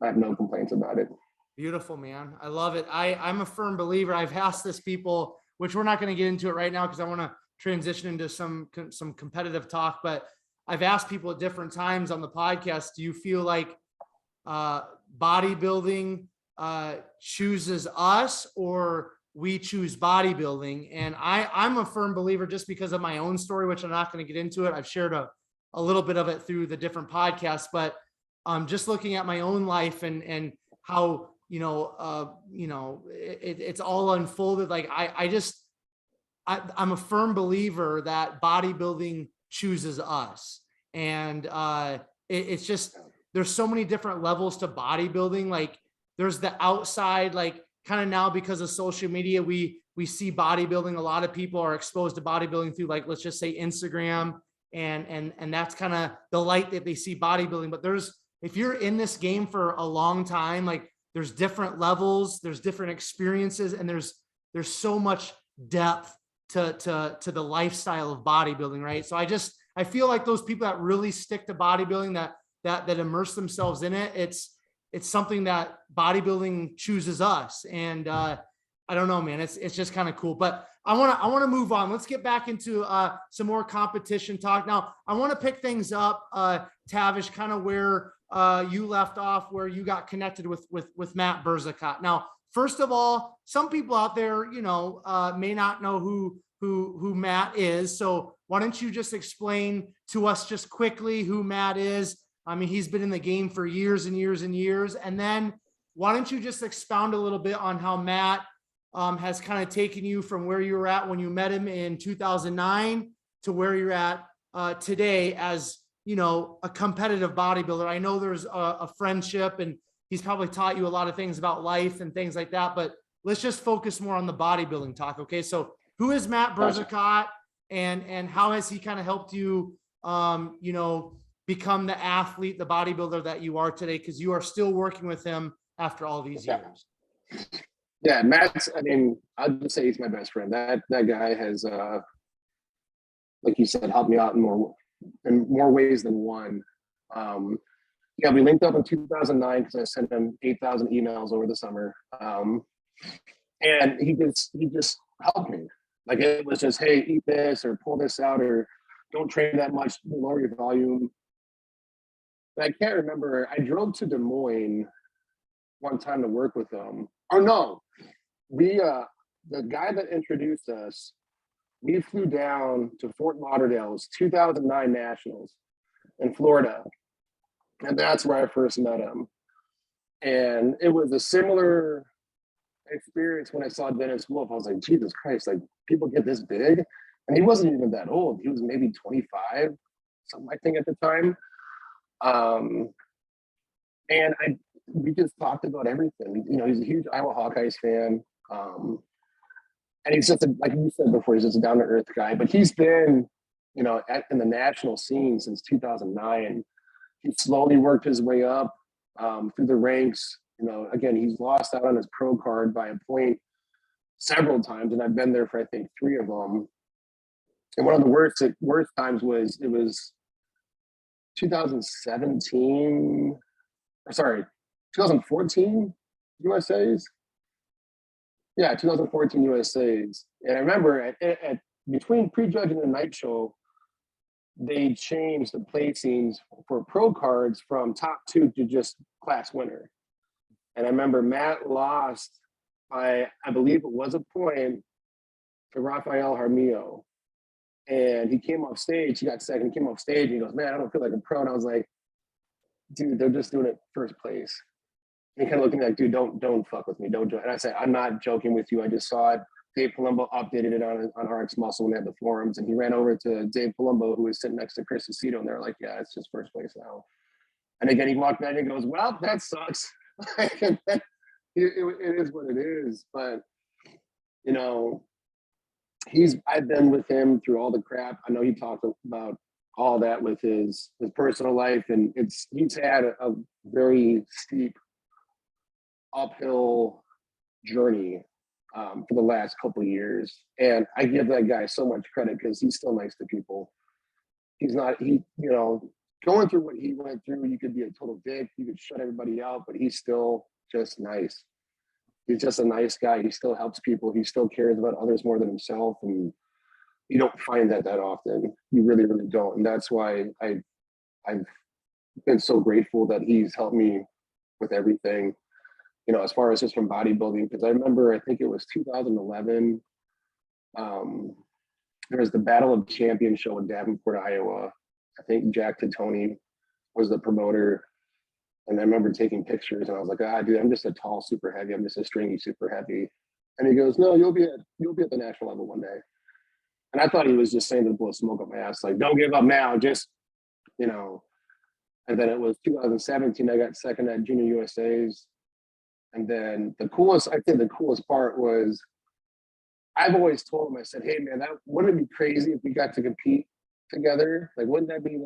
I have no complaints about it. Beautiful, man. I love it. I'm a firm believer. I've asked this people, which we're not going to get into it right now because I want to transition into some competitive talk, but I've asked people at different times on the podcast, do you feel like bodybuilding chooses us or we choose bodybuilding? And I'm a firm believer just because of my own story, which I'm not going to get into it. I've shared a little bit of it through the different podcasts, but just looking at my own life and how, it's all unfolded. Like I'm a firm believer that bodybuilding chooses us. And it's just, there's so many different levels to bodybuilding. Like there's the outside, like kind of now because of social media, we see bodybuilding. A lot of people are exposed to bodybuilding through, like, let's just say Instagram. And that's kind of the light that they see bodybuilding. But if you're in this game for a long time, like there's different levels, there's different experiences, and there's so much depth to the lifestyle of bodybuilding, right? So I feel like those people that really stick to bodybuilding, that immerse themselves in it, it's something that bodybuilding chooses us. And I don't know, man, it's just kind of cool. But I want to move on. Let's get back into some more competition talk. Now, I want to pick things up, Tavish, kind of where you left off, where you got connected with Matt Burzacott. Now, first of all, some people out there, may not know who Matt is. So why don't you just explain to us just quickly who Matt is? I mean, he's been in the game for years and years and years. And then why don't you just expound a little bit on how Matt has kind of taken you from where you were at when you met him in 2009 to where you're at today as, a competitive bodybuilder. I know there's a friendship and he's probably taught you a lot of things about life and things like that, but let's just focus more on the bodybuilding talk. Okay. So who is Matt Burzacott and how has he kind of helped you, become the athlete, the bodybuilder that you are today? Cause you are still working with him after all these years. Yeah, Matt's, I'd just say he's my best friend. That guy has, like you said, helped me out in more ways than one. Yeah, we linked up in 2009 because I sent him 8,000 emails over the summer. And he just helped me. Like it was just, hey, eat this or pull this out or don't train that much, lower your volume. And I can't remember, I drove to Des Moines one time to work with him. Or no, the guy that introduced us, we flew down to Fort Lauderdale. It was 2009 Nationals in Florida. And that's where I first met him. And it was a similar experience when I saw Dennis Wolf. I was like, Jesus Christ, like people get this big? And he wasn't even that old. He was maybe 25, something I think at the time. And we just talked about everything. He's a huge Iowa Hawkeyes fan. And he's just, like you said before, he's just a down-to-earth guy. But he's been, in the national scene since 2009. He slowly worked his way up through the ranks. Again, he's lost out on his pro card by a point several times, and I've been there for I think 3 of them. And one of the worst times was 2017. 2014 USA's. Yeah, 2014 USA's. And I remember at between prejudging and night show, they changed the placings for pro cards from top 2 to just class winner. And I remember Matt lost by, I believe it was a point, to Rafael Jaramillo. And he came off stage, he got second, he came off stage and he goes, man, I don't feel like a pro. And I was like, dude, they're just doing it first place. And he kind of looked at me like, dude, don't fuck with me, don't joke. And I said, I'm not joking with you. I just saw it. Dave Palumbo updated it on RX Muscle when they had the forums, and he ran over to Dave Palumbo, who was sitting next to Chris Aceto, and they're like, yeah, it's just first place now. And again, he walked back and goes, well, that sucks. it is what it is. But, I've been with him through all the crap. I know he talked about all that with his personal life, and he's had a very steep uphill journey for the last couple of years. And I give that guy so much credit because he's still nice to people. he's not, he, you know, going through what he went through, you could be a total dick, you could shut everybody out, but he's still just nice. He's just a nice guy. He still helps people. He still cares about others more than himself. And you don't find that often. You really, really don't. And that's why I've been so grateful that he's helped me with everything, you know, as far as just from bodybuilding. Because I remember, I think it was 2011, there was the Battle of Champions show in Davenport, Iowa. I think Jack Titoni was the promoter. And I remember taking pictures and I was like, ah, dude, I'm just a tall, super heavy. I'm just a stringy, super heavy. And he goes, no, you'll be at the national level one day. And I thought he was just saying to blow smoke up my ass, like, don't give up now, just, you know. And then it was 2017, I got second at Junior USA's. And then I think the coolest part was, I've always told him, I said, hey man, wouldn't it be crazy if we got to compete together? Like, wouldn't that be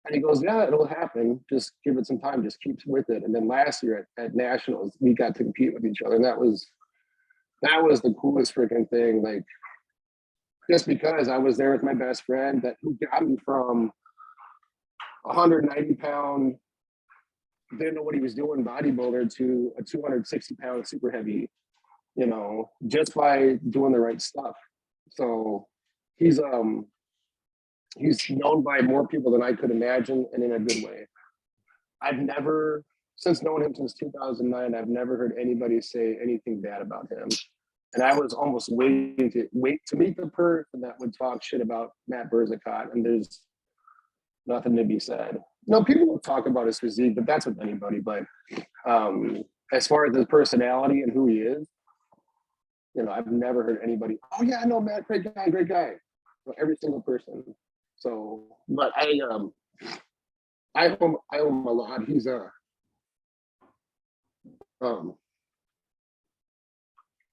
and he goes, yeah, it'll happen. Just give it some time, just keep with it. And then last year at Nationals, we got to compete with each other. And that was the coolest freaking thing. Like, just because I was there with my best friend who got me from 190 pound, didn't know what he was doing, bodybuilder, to a 260 pound super heavy, you know, just by doing the right stuff. So he's known by more people than I could imagine, and in a good way. I've never, since knowing him since 2009, I've never heard anybody say anything bad about him. And I was almost waiting to meet the person that would talk shit about Matt Burzacott, and there's nothing to be said. No, people will talk about his physique, but that's with anybody. But as far as his personality and who he is, you know, I've never heard anybody, oh yeah, I know Matt, great guy. So every single person. So, but I owe him a lot. He's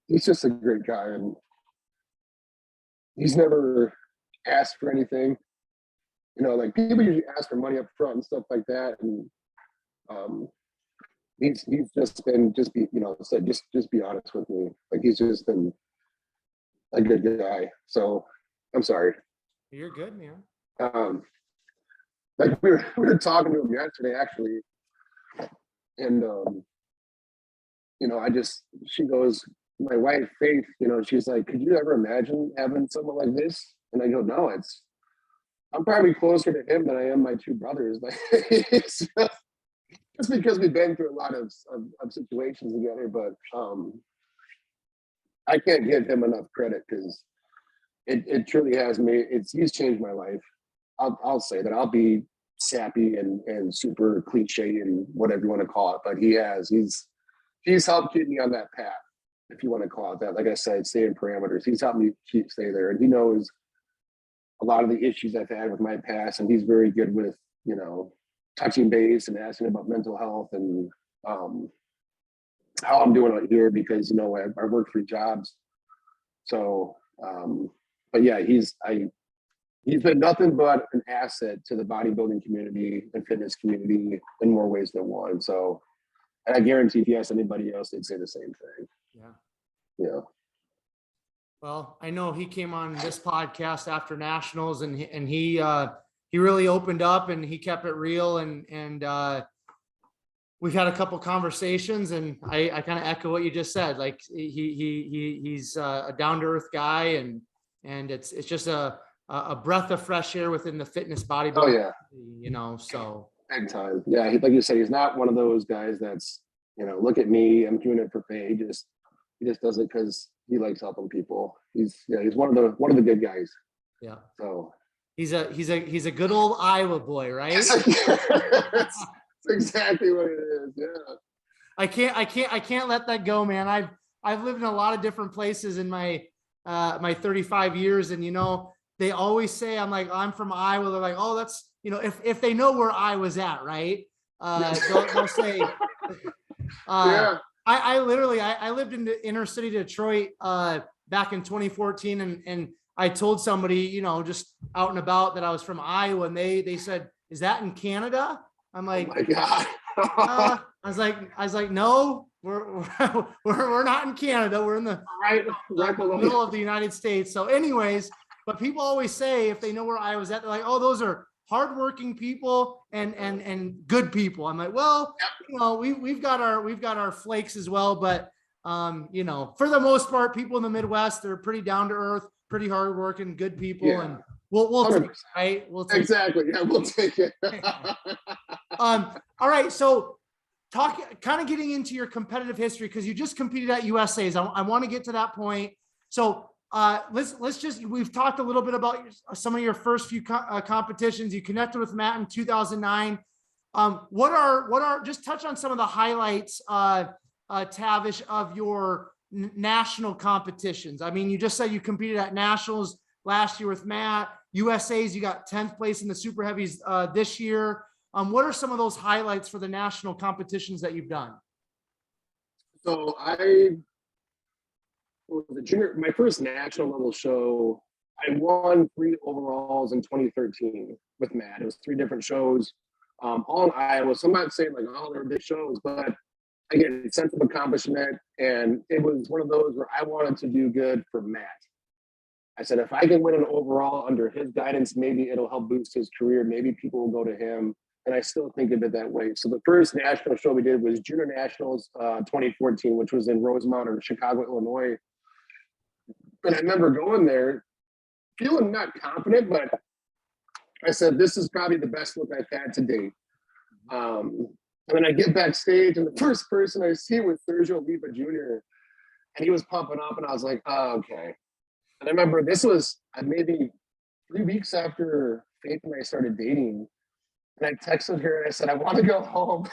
he's just a great guy, and he's never asked for anything. You know, like people usually ask for money up front and stuff like that, and he's just been just be honest with me. Like, he's just been a good guy. So I'm sorry. You're good, man. Like we were talking to him yesterday actually, and you know, she goes, my wife Faith, you know, she's like, could you ever imagine having someone like this? And I go, no, I'm probably closer to him than I am my two brothers. Like, it's just because we've been through a lot of situations together, but I can't give him enough credit, because it truly has he's changed my life. I'll say that. I'll be sappy and super cliche and whatever you want to call it, but he's helped keep me on that path, if you want to call it that. Like I said, stay in parameters. He's helped me stay there, and he knows a lot of the issues I've had with my past, and he's very good with, you know, touching base and asking about mental health and how I'm doing out here, because, you know, I work 3 jobs. So, but yeah, he's been nothing but an asset to the bodybuilding community and fitness community in more ways than one. So, and I guarantee if you ask anybody else, they'd say the same thing. Yeah. Yeah. Well, I know he came on this podcast after nationals, and he really opened up, and he kept it real, and we've had a couple conversations, and I kind of echo what you just said. Like, he's a down-to-earth guy, and it's just a breath of fresh air within the fitness bodybuilding. Oh yeah. You know, so big time. Yeah, like you said, he's not one of those guys that's, you know, look at me, I'm doing it for pay. He just does it because he likes helping people. He's one of the good guys. Yeah. So he's a good old Iowa boy, right? That's exactly what it is. Yeah. I can't let that go, man. I've lived in a lot of different places in my 35 years, and you know, they always say, I'm from Iowa. They're like, oh, that's, you know, if they know where I was at, right? They'll say, yeah. I literally lived in the inner city Detroit back in 2014, and I told somebody, you know, just out and about, that I was from Iowa, and they said, is that in Canada? I'm like, oh my God. I was like, no, we're not in Canada. We're in the right below middle of the United States. So anyways, but people always say, if they know where I was at, they're like, oh, those are hardworking people and good people. I'm like, well, you know, we've got our flakes as well, but you know, for the most part, people in the Midwest, they're pretty down to earth, pretty hardworking, good people, Yeah. and we'll take it, right? We'll take exactly. Yeah, we'll take it. all right, so kind of getting into your competitive history, because you just competed at USA's. I want to get to that point. So let's just, we've talked a little bit about some of your first few competitions. You connected with Matt in 2009. What are just touch on some of the highlights, Tavish, of your national competitions? I mean, you just said you competed at nationals last year with Matt. USA's, you got 10th place in the super heavies this year. What are some of those highlights for the national competitions that you've done? So my first national level show, I won 3 overalls in 2013 with Matt. It was 3 different shows, all in Iowa. So I'm not saying like, oh, they're big shows, but again, sense of accomplishment. And it was one of those where I wanted to do good for Matt. I said, if I can win an overall under his guidance, maybe it'll help boost his career. Maybe people will go to him. And I still think of it that way. So the first national show we did was Junior Nationals 2014, which was in Rosemount or Chicago, Illinois. And I remember going there feeling not confident, but I said, this is probably the best look I've had to date. And then I get backstage, and the first person I see was Sergio Oliva Jr., and he was pumping up, and I was like, oh, okay. And I remember this was maybe 3 weeks after Faith and I started dating, and I texted her and I said, I want to go home.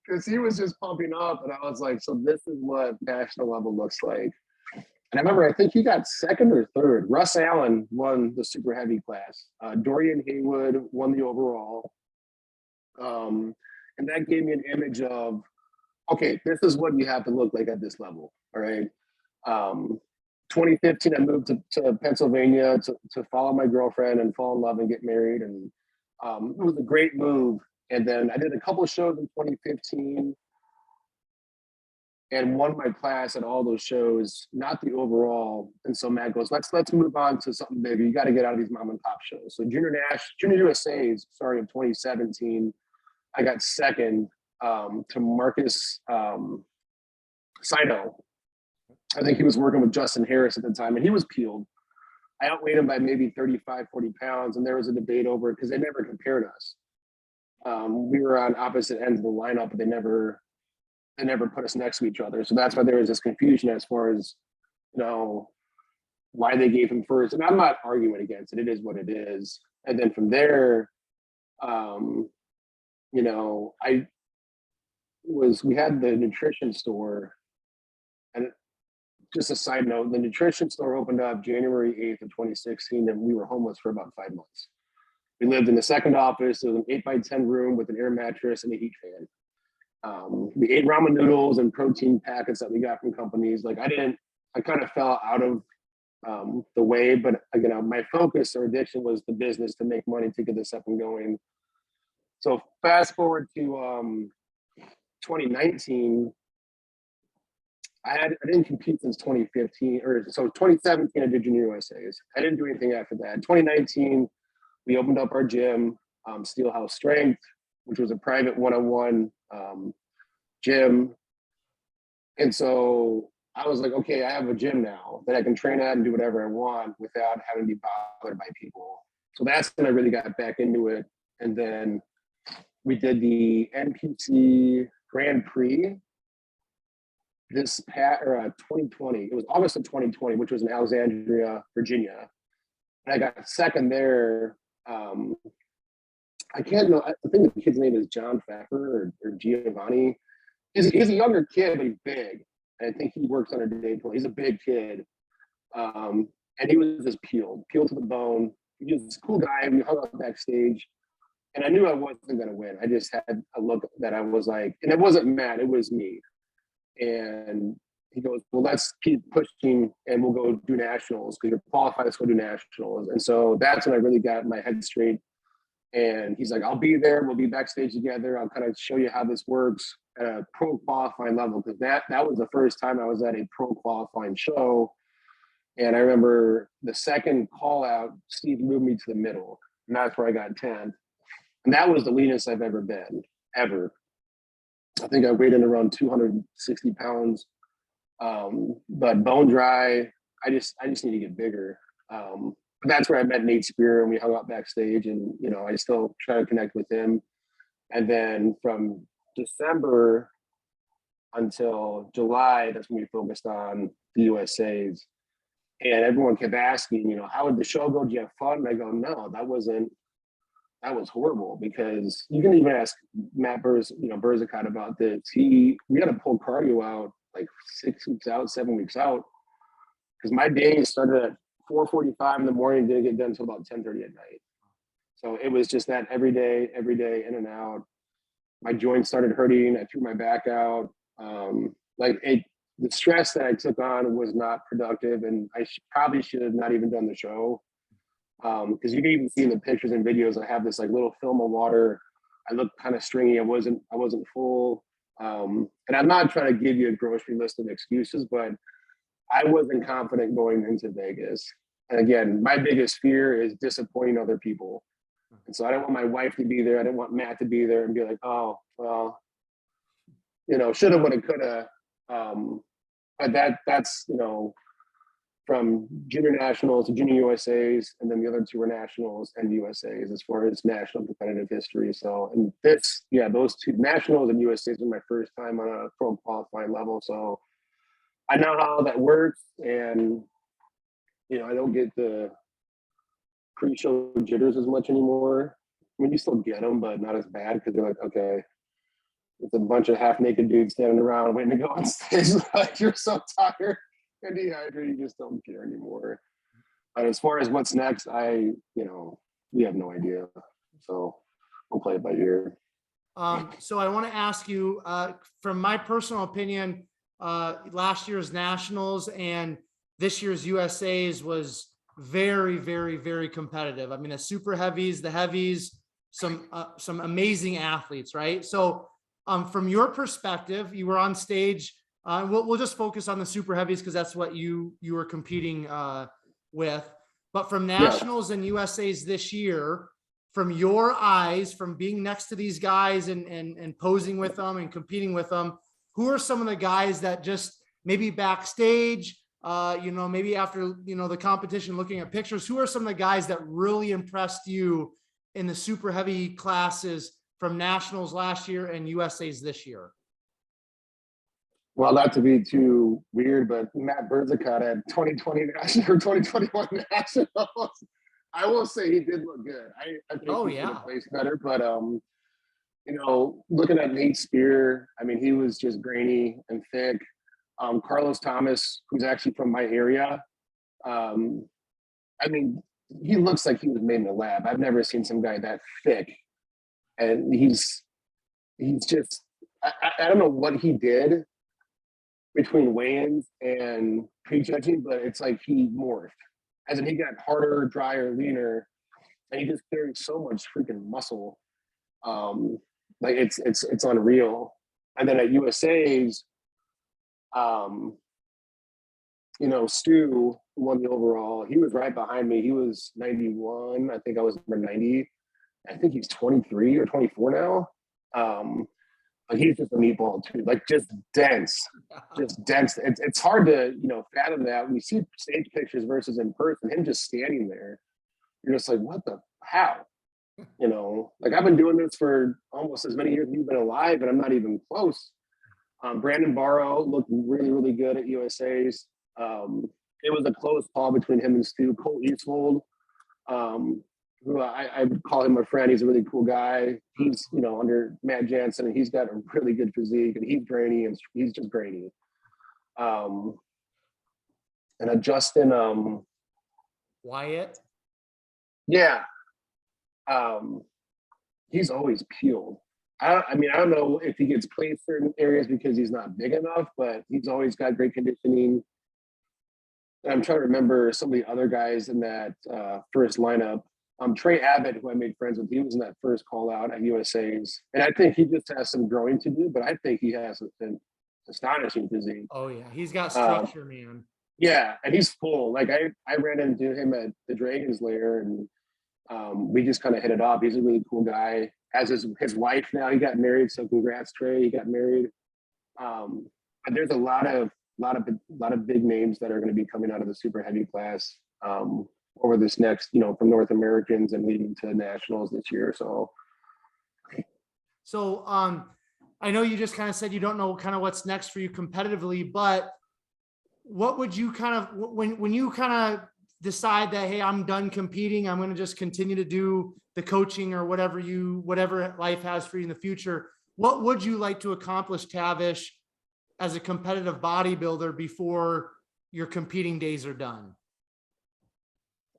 Because he was just pumping up, and I was like, so this is what national level looks like. And I remember, I think he got 2nd or 3rd. Russ Allen won the super heavy class. Dorian Haywood won the overall. And that gave me an image of, okay, this is what you have to look like at this level, all right? 2015, I moved to Pennsylvania to follow my girlfriend and fall in love and get married. And it was a great move. And then I did a couple of shows in 2015 and won my class at all those shows, not the overall. And so Matt goes, let's move on to something bigger. You got to get out of these mom and pop shows. So Junior USA's, sorry, in 2017, I got 2nd to Marcus Saito. I think he was working with Justin Harris at the time, and he was peeled. I outweighed him by maybe 35, 40 pounds, and there was a debate over it because they never compared us. We were on opposite ends of the lineup, but they never put us next to each other. So that's why there was this confusion as far as, you know, why they gave him first. And I'm not arguing against it. It is what it is. And then from there, you know, we had the nutrition store, and just a side note, the nutrition store opened up January 8th of 2016, and we were homeless for about 5 months. We lived in the second office. It was an 8x10 room with an air mattress and a heat fan. We ate ramen noodles and protein packets that we got from companies. Like I kind of fell out of the way, but again, my focus or addiction was the business to make money to get this up and going. So fast forward to 2019, I didn't compete since 2015, or so 2017 I did Junior USA's. I didn't do anything after that. 2019, we opened up our gym, Steele House Strength, which was a private one-on-one gym. And so I was like, okay, I have a gym now that I can train at and do whatever I want without having to be bothered by people. So that's when I really got back into it. And then we did the NPC Grand Prix this past 2020. It was August of 2020, which was in Alexandria, Virginia. And I got 2nd there. I can't know. I think the kid's name is John Pfeffer or Giovanni. He's a younger kid, but he's big. And I think he works on a day pool. He's a big kid. And he was just peeled to the bone. He was a cool guy. We hung out backstage. And I knew I wasn't going to win. I just had a look that I was like, and it wasn't Matt, it was me. And he goes, well, let's keep pushing and we'll go do nationals because you're qualified, let's go do nationals. And so that's when I really got my head straight. And he's like, I'll be there. We'll be backstage together. I'll kind of show you how this works at a pro qualifying level. Because that was the first time I was at a pro qualifying show. And I remember the second call out, Steve moved me to the middle, and that's where I got 10th. And that was the leanest I've ever been, ever. I think I weighed in around 260 pounds, but bone dry. I just need to get bigger. But that's where I met Nate Spear, and we hung out backstage, and I still try to connect with him. And then from December until July, that's when we focused on the USAs. And everyone kept asking, how did the show go? Do you have fun? And I go, no, that was horrible, because you can even ask Matt Burzacott about this. We got to pull cardio out like 6 weeks out, 7 weeks out, because my days started at 4:45 in the morning, didn't get done until about 10:30 at night. So it was just that every day, in and out. My joints started hurting. I threw my back out. The stress that I took on was not productive, and I probably should have not even done the show. Because you can even see in the pictures and videos, I have this like little film of water. I look kind of stringy. I wasn't full. And I'm not trying to give you a grocery list of excuses, but I wasn't confident going into Vegas. And again, my biggest fear is disappointing other people. And so I didn't want my wife to be there. I didn't want Matt to be there and be like, oh, well, shoulda, woulda, coulda. But that's, from junior nationals to junior USAs, and then the other two were nationals and USAs as far as national competitive history. So, and those two nationals and USAs were my first time on a pro qualifying level. So I know how that works, and I don't get the pre-show jitters as much anymore. I mean, you still get them, but not as bad, because they're like, okay, it's a bunch of half-naked dudes standing around waiting to go on stage. Like, you're so tired and dehydrated, you just don't care anymore. But as far as what's next, we have no idea. So we'll play it by ear. So I want to ask you, from my personal opinion, last year's nationals and this year's USAs was very, very, very competitive. I mean, the super heavies, the heavies, some amazing athletes, right? So from your perspective, you were on stage. We'll just focus on the super heavies because that's what you were competing with. But from nationals and USAs this year, from your eyes, from being next to these guys and posing with them and competing with them, who are some of the guys that just maybe backstage, maybe after, the competition, looking at pictures, who are some of the guys that really impressed you in the super heavy classes from nationals last year and USAs this year? Well, not to be too weird, but Matt Burzacott at 2020 national or 2021 nationals. I will say he did look good. I think he could have placed better, but looking at Nate Spear, I mean, he was just grainy and thick. Carlos Thomas, who's actually from my area, I mean, he looks like he was made in a lab. I've never seen some guy that thick, and he's just I don't know what he did between weigh-ins and prejudging, but it's like he morphed. As in, he got harder, drier, leaner, and he just carried so much freaking muscle. Like it's unreal. And then at USA's, Stu won the overall. He was right behind me. He was 91. I think I was number 90. I think he's 23 or 24 now. But he's just a meatball too, like just dense. It's hard to, fathom that. We see stage pictures versus in person, him just standing there. You're just like, how? Like, I've been doing this for almost as many years as you've been alive, and I'm not even close. Brandon Barrow looked really, really good at USA's. It was a close call between him and Steele. Cole Eastwold, who I would call him a friend. He's a really cool guy. He's, under Matt Jansen, and he's got a really good physique, and he's grainy, and he's just grainy. And Justin Wyatt. Yeah. He's always peeled. I don't know if he gets played certain areas because he's not big enough, but he's always got great conditioning. And I'm trying to remember some of the other guys in that first lineup. Trey Abbott, who I made friends with, he was in that first call out at USA's. And I think he just has some growing to do, but I think he has an astonishing physique. Oh, yeah. He's got structure, man. Yeah, and he's full. Like I ran into him at the Dragon's Lair, and we just kind of hit it off. He's a really cool guy. As his wife now, he got married. So congrats, Trey. He got married. But there's a lot of big names that are going to be coming out of the super heavy class over this next, from North Americans and leading to nationals this year. So I know you just kind of said you don't know kind of what's next for you competitively, but what would you kind of, when you kind of decide that, hey, I'm done competing, I'm going to just continue to do the coaching or whatever life has for you in the future, what would you like to accomplish, Tavish, as a competitive bodybuilder before your competing days are done?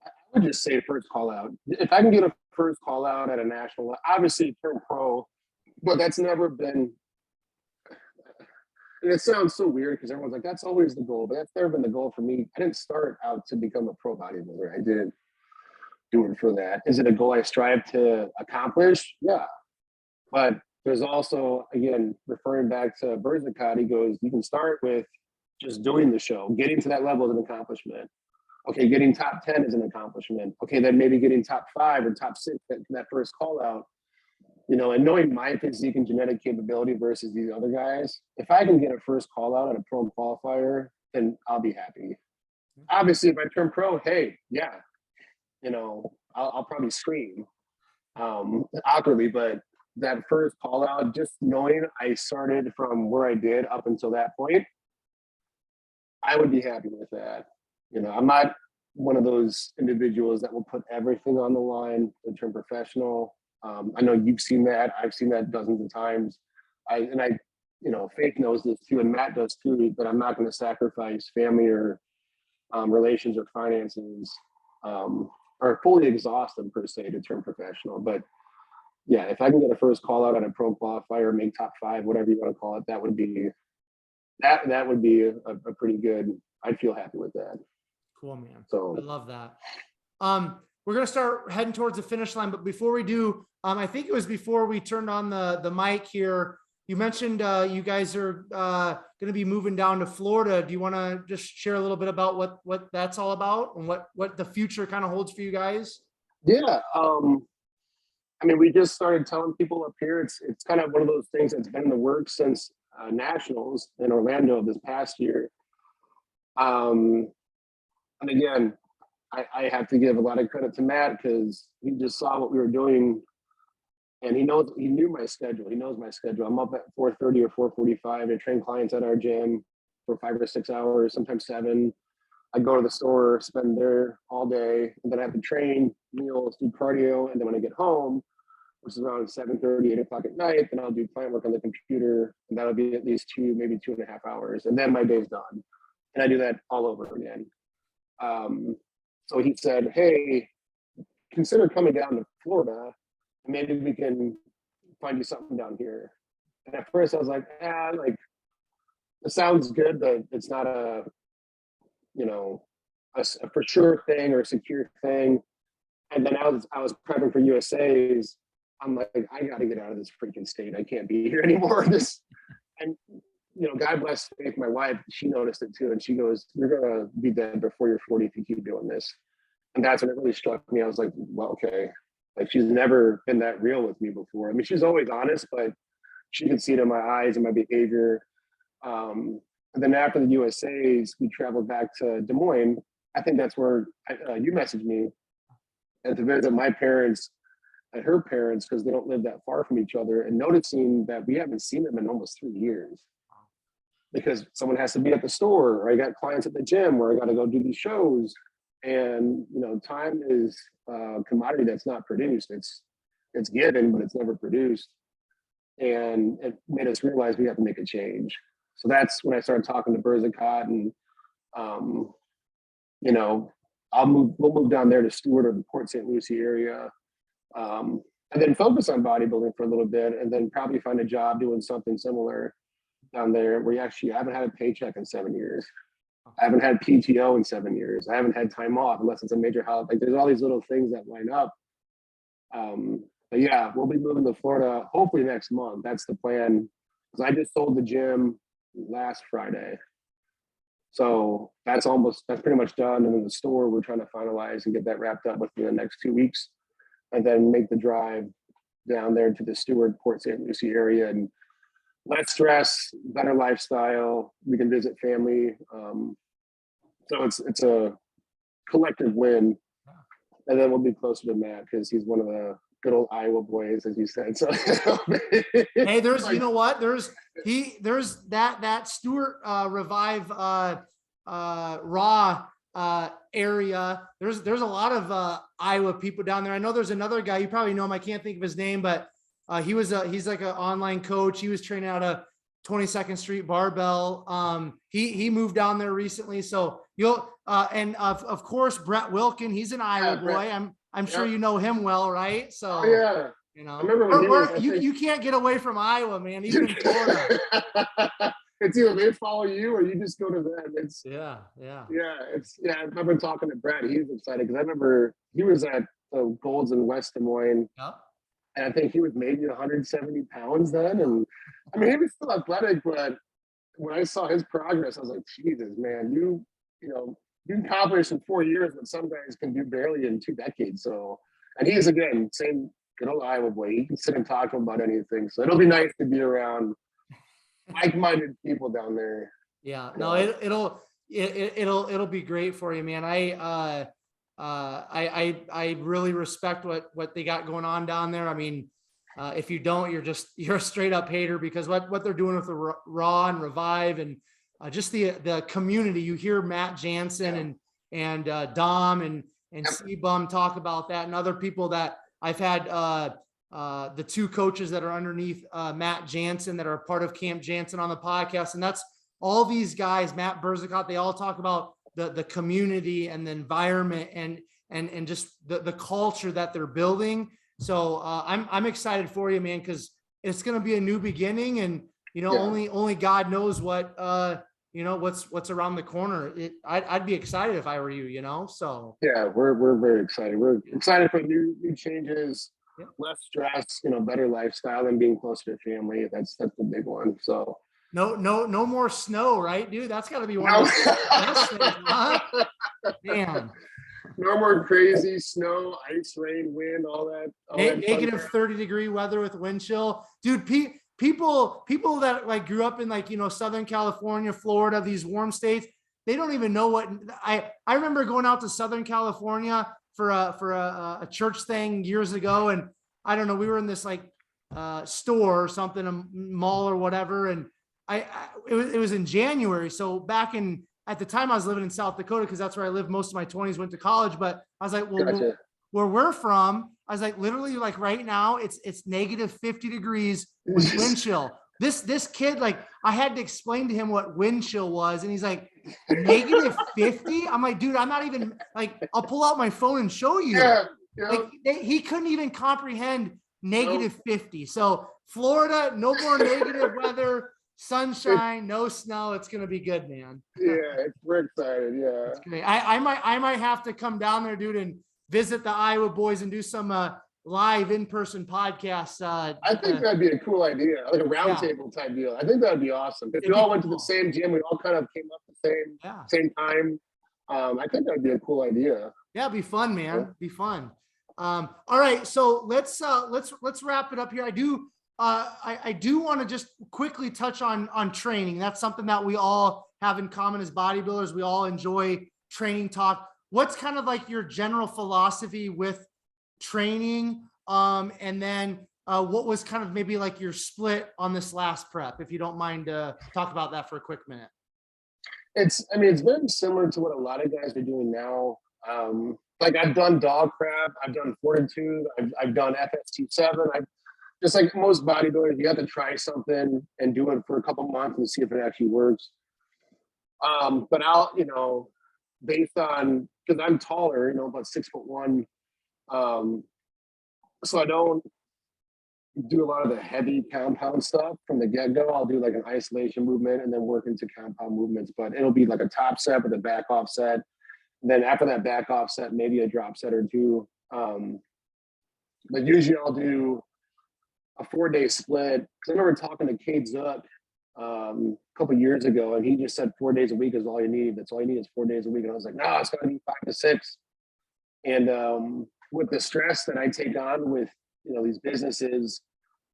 I would just say first call out. If I can get a first call out at a national, obviously turn pro, but that's never been, and it sounds so weird because everyone's like, that's always the goal, but that's never been the goal for me. I didn't start out to become a pro bodybuilder. I didn't do it for that. Is it a goal I strive to accomplish? Yeah. But there's also, again, referring back to Burzacott, he goes, you can start with just doing the show. Getting to that level is an accomplishment. Okay, getting top 10 is an accomplishment. Okay, then maybe getting top 5 or top 6, that first call out. And knowing my physique and genetic capability versus these other guys, if I can get a first call out on a pro qualifier, then I'll be happy. Obviously, if I turn pro, hey, yeah, I'll probably scream awkwardly, but that first call out, just knowing I started from where I did up until that point, I would be happy with that. I'm not one of those individuals that will put everything on the line to turn professional. I know you've seen that. I've seen that dozens of times. Faith knows this too, and Matt does too, but I'm not going to sacrifice family or relations or finances or fully exhaust them per se to turn professional. But yeah, if I can get a first call out on a pro qualifier, make top 5, whatever you want to call it, that would be a pretty good. I'd feel happy with that. Cool, man. So I love that. We're going to start heading towards the finish line, but before we do, I think it was before we turned on the mic here, you mentioned you guys are going to be moving down to Florida. Do you want to just share a little bit about what that's all about and what the future kind of holds for you guys? Yeah. We just started telling people up here, it's kind of one of those things that's been in the works since nationals in Orlando this past year. And again, I have to give a lot of credit to Matt because he just saw what we were doing, and he knew my schedule. He knows my schedule. I'm up at 4:30 or 4:45. I train clients at our gym for 5 or 6 hours, sometimes 7. I go to the store, spend there all day, and then I have to train, meals, do cardio, and then when I get home, which is around 7:30, 8 o'clock at night, then I'll do client work on the computer, and that'll be at least 2, maybe 2.5 hours, and then my day's done. And I do that all over again. So he said, hey, consider coming down to Florida, and maybe we can find you something down here. And at first I was like, it sounds good, but it's not a for sure thing or a secure thing. And then I was prepping for USA's. I'm like, I got to get out of this freaking state. I can't be here anymore. And God bless Faith, my wife, she noticed it too. And she goes, you're going to be dead before you're 40 if you keep doing this. And that's when it really struck me. I was like, well, okay. Like, she's never been that real with me before. She's always honest, but she could see it in my eyes and my behavior. And then after the USA's, we traveled back to Des Moines. I think that's where you messaged me and to visit my parents and her parents because they don't live that far from each other, and noticing that we haven't seen them in almost 3 years because someone has to be at the store, or I got clients at the gym, or I got to go do these shows. And time is a commodity that's not produced. It's given, but it's never produced. And it made us realize we have to make a change. So that's when I started talking to Burzacott, and we'll move down there to Stewart or the Port St. Lucie area, and then focus on bodybuilding for a little bit, and then probably find a job doing something similar down there where you actually haven't had a paycheck in 7 years. I haven't had PTO in 7 years. I haven't had time off unless it's a major holiday. Like, there's all these little things that line up. But yeah, we'll be moving to Florida hopefully next month. That's the plan. Because I just sold the gym last Friday. So that's pretty much done. And then the store, we're trying to finalize and get that wrapped up within the next 2 weeks, and then make the drive down there to the Stewart, Port St. Lucie area, and less stress, better lifestyle. We can visit family. So it's a collective win. And then we'll be closer to Matt because he's one of the good old Iowa boys, as you said. So hey, there's, you know what? There's that Stewart Revive Raw area. There's a lot of Iowa people down there. I know there's another guy, you probably know him, I can't think of his name, but he's like an online coach. He was training out of 22nd Street Barbell. He moved down there recently. So you'll and of course Brett Wilkin, he's an Iowa boy. I'm sure you know him well, right? So yeah, you know, I remember when you can't get away from Iowa, man. Even in Florida. It's either they follow you or you just go to them. It's yeah. I remember talking to Brett. He was excited because I remember he was at the Golds in West Des Moines. Yep. And I think he was maybe 170 pounds then. And I mean, he was still athletic, but when I saw his progress, I was like, Jesus, man, you accomplished in 4 years what some guys can do barely in 2 decades. So, and he's, again, same good old Iowa boy. He can sit and talk to him about anything. So it'll be nice to be around like-minded people down there. Yeah, no, it'll be great for you, man. I really respect what they got going on down there. I mean, if you don't, you're a straight up hater, because what they're doing with the Raw and Revive and just the community. You hear Matt Jansen and Dom and C-Bum talk about that, and other people that I've had, the 2 coaches that are underneath Matt Jansen that are part of Camp Jansen on the podcast. And that's all these guys, Matt Burzacott, they all talk about the community and the environment and just the culture that they're building. So I'm excited for you, man, because it's going to be a new beginning, and only God knows what what's around the corner. I'd be excited if I were you, so yeah, we're very excited. We're excited for new changes, less stress, better lifestyle, and being closer to family. That's the big one. So no more snow, right, dude? That's got to be one of the best things, huh? Man. No more crazy snow, ice, rain, wind, all that. Negative 30-degree weather with wind chill, dude. People that like grew up in Southern California, Florida, these warm states, they don't even know what I remember going out to Southern California for a church thing years ago, and I don't know, we were in this store or something, a mall or whatever, and it was in January. So at the time I was living in South Dakota, because that's where I lived most of my 20s, went to college. But I was like, well, gotcha. Where we're from, I was like, literally, right now it's negative 50 degrees with wind chill. This kid, I had to explain to him what wind chill was, and he's like, negative 50? I'm like, dude, I'm not even I'll pull out my phone and show you. He couldn't even comprehend negative 50. So Florida, no more negative weather. Sunshine, no snow. It's gonna be good, man. Yeah, we're excited. Yeah, it's great. I might have to come down there, dude, and visit the Iowa boys and do some live in-person podcasts. I think that'd be a cool idea, like a roundtable type deal. I think that'd be awesome. If we all went to the same gym, we all kind of came up the same time. I think that'd be a cool idea. Yeah, it'd be fun, man. It'd be fun. All right, so let's wrap it up here. I do want to just quickly touch on training. That's something that we all have in common as bodybuilders. We all enjoy training talk. What's kind of your general philosophy with training? And then what was kind of maybe your split on this last prep, if you don't mind talk about that for a quick minute. It's very similar to what a lot of guys are doing now. I've done dog prep, I've done fortitude, I've done FST7. Just like most bodybuilders, you have to try something and do it for a couple months and see if it actually works. But I'll, based on, because I'm taller, about 6'1", so I don't do a lot of the heavy compound stuff from the get-go. I'll do an isolation movement and then work into compound movements, but it'll be a top set with a back off set. And then after that back off set, maybe a drop set or two. But usually I'll do a 4-day split. Because I remember talking to Kate Zook a couple years ago, and he just said 4 days a week is all you need. That's all you need is 4 days a week. And I was like, no, it's gonna be 5 to 6. And with the stress that I take on with, these businesses,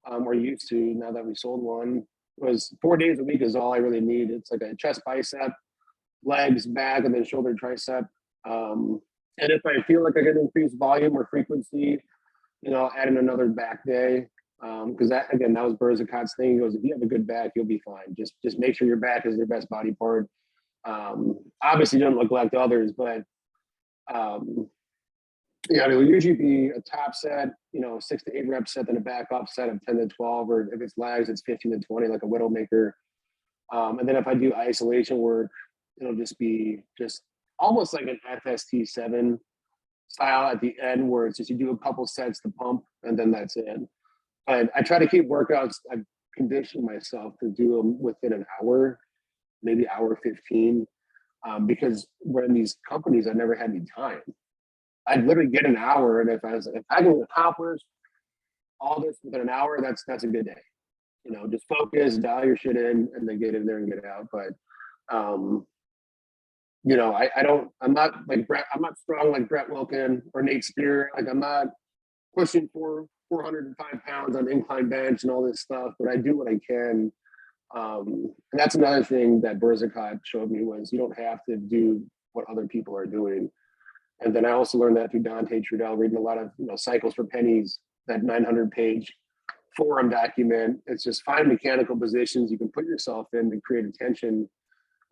we're used to now that we sold one, was 4 days a week is all I really need. It's like a chest, bicep, legs, back, and then shoulder, tricep. And if I feel like I get increased volume or frequency, add in another back day. Because that was Burzacott's thing. He goes, if you have a good back, you'll be fine. Just make sure your back is your best body part. Obviously, don't neglect others, but it will usually be a top set, 6 to 8 rep set, then a back up set of 10 to 12, or if it's legs, it's 15 to 20, like a Widowmaker. And then if I do isolation work, it'll just be almost like an FST7 style at the end, where it's just you do a couple sets to pump, and then that's it. But I try to keep workouts. I've conditioned myself to do them within an hour, maybe hour 15, because we're in these companies, I never had any time. I'd literally get an hour, and if I can accomplish all this within an hour, that's a good day. Just focus, dial your shit in, and then get in there and get out. But I'm not like Brett. I'm not strong like Brett Wilkin or Nate Spear. Like, I'm not pushing for 405 pounds on incline bench and all this stuff, but I do what I can. And that's another thing that Burzacott showed me, was you don't have to do what other people are doing. And then I also learned that through Dante Trudell, reading a lot of Cycles for Pennies, that 900-page forum document. It's just find mechanical positions you can put yourself in to create attention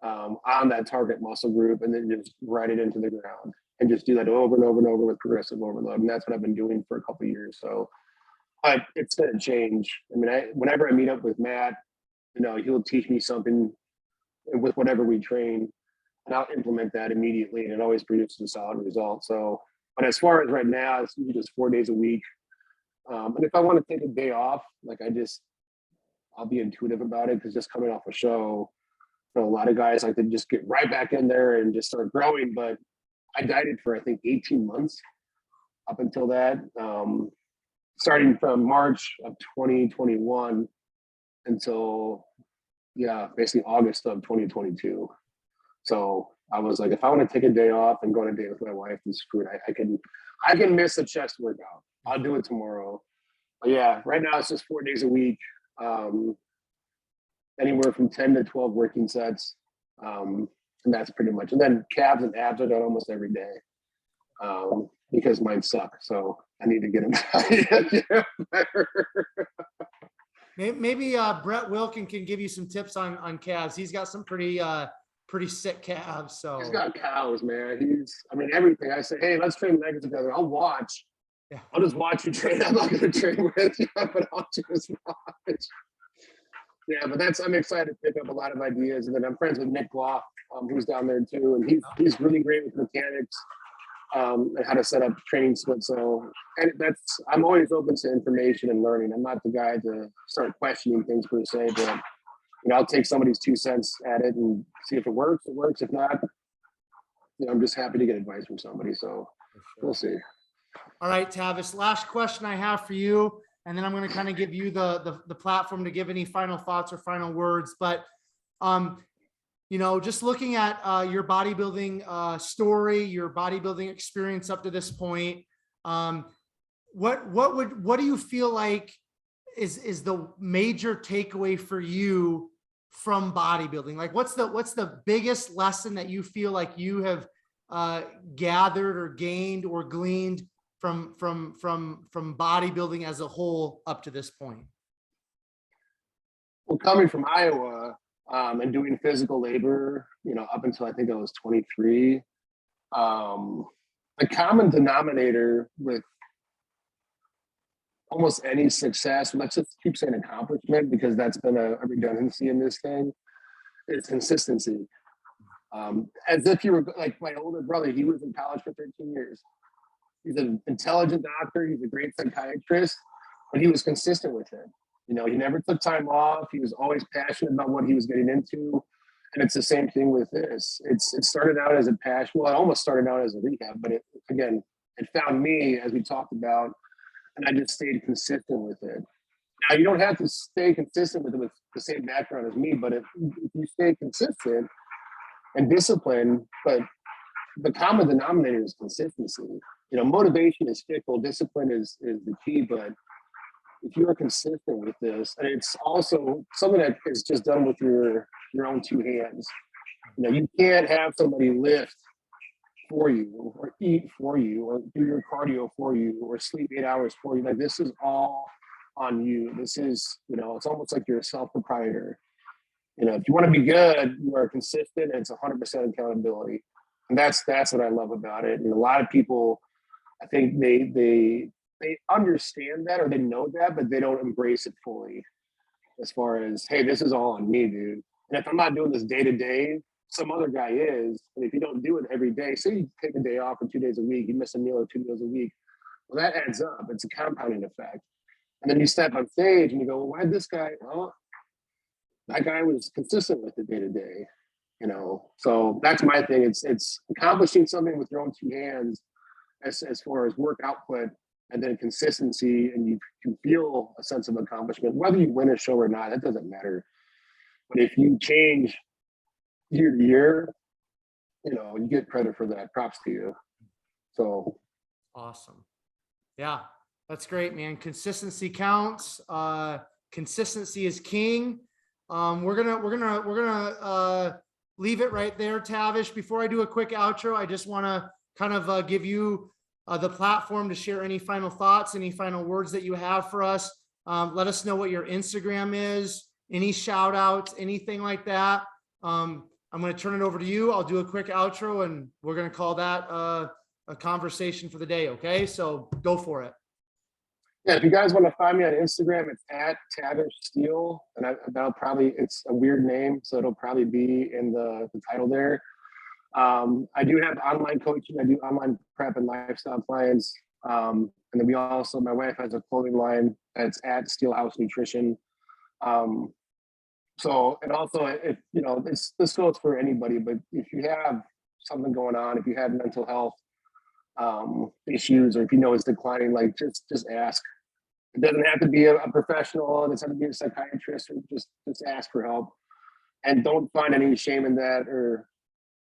on that target muscle group, and then just ride it into the ground and just do that over and over and over with progressive overload. And that's what I've been doing for a couple of years. So, but it's going to change. I mean, whenever I meet up with Matt, he'll teach me something with whatever we train, and I'll implement that immediately, and it always produces a solid result. So, but as far as right now, it's usually just 4 days a week. And if I want to take a day off, I'll be intuitive about it, because just coming off a show, a lot of guys like to just get right back in there and just start growing. But I dieted for, I think, 18 months up until that, starting from March of 2021 until, basically August of 2022. So I was like, if I want to take a day off and go on a date with my wife, then screw it. I can miss a chest workout. I'll do it tomorrow. But yeah, right now it's just 4 days a week. Anywhere from 10 to 12 working sets. And that's pretty much. And then calves and abs are done almost every day, because mine suck. So I need to get them better. Maybe Brett Wilkin can give you some tips on calves. He's got some pretty sick calves. So he's got cows, man. Everything. I say, hey, let's train legs together. I'll watch. Yeah. I'll just watch you train. I'm not going to train with you, but I'll just watch. Yeah, but I'm excited to pick up a lot of ideas. And then I'm friends with Nick Block, who's down there too. And he's really great with mechanics, and how to set up training splits. So, and I'm always open to information and learning. I'm not the guy to start questioning things per se, but I'll take somebody's 2 cents at it and see if it works. It works. If not, I'm just happy to get advice from somebody. So we'll see. All right, Tavish, last question I have for you, and then I'm going to kind of give you the platform to give any final thoughts or final words. But, just looking at your bodybuilding story, your bodybuilding experience up to this point, what do you feel like is the major takeaway for you from bodybuilding? Like, what's the biggest lesson that you feel like you have gathered or gained or gleaned from bodybuilding as a whole up to this point? Well, coming from Iowa, and doing physical labor, up until I think I was 23, the common denominator with almost any success, let's just keep saying accomplishment, because that's been a redundancy in this thing, is consistency. As if you were like my older brother, he was in college for 13 years. He's an intelligent doctor. He's a great psychiatrist, but he was consistent with it. He never took time off. He was always passionate about what he was getting into. And it's the same thing with this. It started out as a passion. Well, it almost started out as a rehab, but it found me, as we talked about, and I just stayed consistent with it. Now, you don't have to stay consistent with it with the same background as me, but if you stay consistent and disciplined, but the common denominator is consistency. You know, motivation is fickle, discipline is the key, but if you are consistent with this, and it's also something that is just done with your own two hands. You know, you can't have somebody lift for you or eat for you or do your cardio for you or sleep 8 hours for you. Like, this is all on you. This is, you know, it's almost like you're a self-proprietor. You know, if you want to be good, you are consistent, and it's 100% accountability. And that's what I love about it. And a lot of people, I think they understand that, or they know that, but they don't embrace it fully, as far as, hey, this is all on me, dude. And if I'm not doing this day to day, some other guy is. And if you don't do it every day, say you take a day off for 2 days a week, you miss a meal or 2 meals a week, well, that adds up. It's a compounding effect. And then you step on stage and you go, well, why did this guy? Well, that guy was consistent with it day to day, you know. So that's my thing. It's accomplishing something with your own two hands, as far as work output, and then consistency, and you can feel a sense of accomplishment. Whether you win a show or not, that doesn't matter. But if you change year to year, you know, you get credit for that. Props to you. So awesome. Yeah, that's great, man. Consistency counts. Consistency is king. We're gonna leave it right there, Tavish. Before I do a quick outro, I just want to kind of give you the platform to share any final thoughts, any final words that you have for us. Let us know what your Instagram is, any shout outs, anything like that. I'm going to turn it over to you. I'll do a quick outro, and we're going to call that a conversation for the day. Okay. So go for it. Yeah, if you guys want to find me on Instagram, it's at Tavish Steele, and that'll probably, it's a weird name, so it'll probably be in the title there. I do have online coaching. I do online prep and lifestyle clients. And then we also, my wife has a clothing line that's at Steele House Nutrition. So, and also, if, you know, this goes for anybody, but if you have something going on, if you have mental health issues, or if you know it's declining, like, just ask. It doesn't have to be a professional. It doesn't have to be a psychiatrist, or just ask for help. And don't find any shame in that or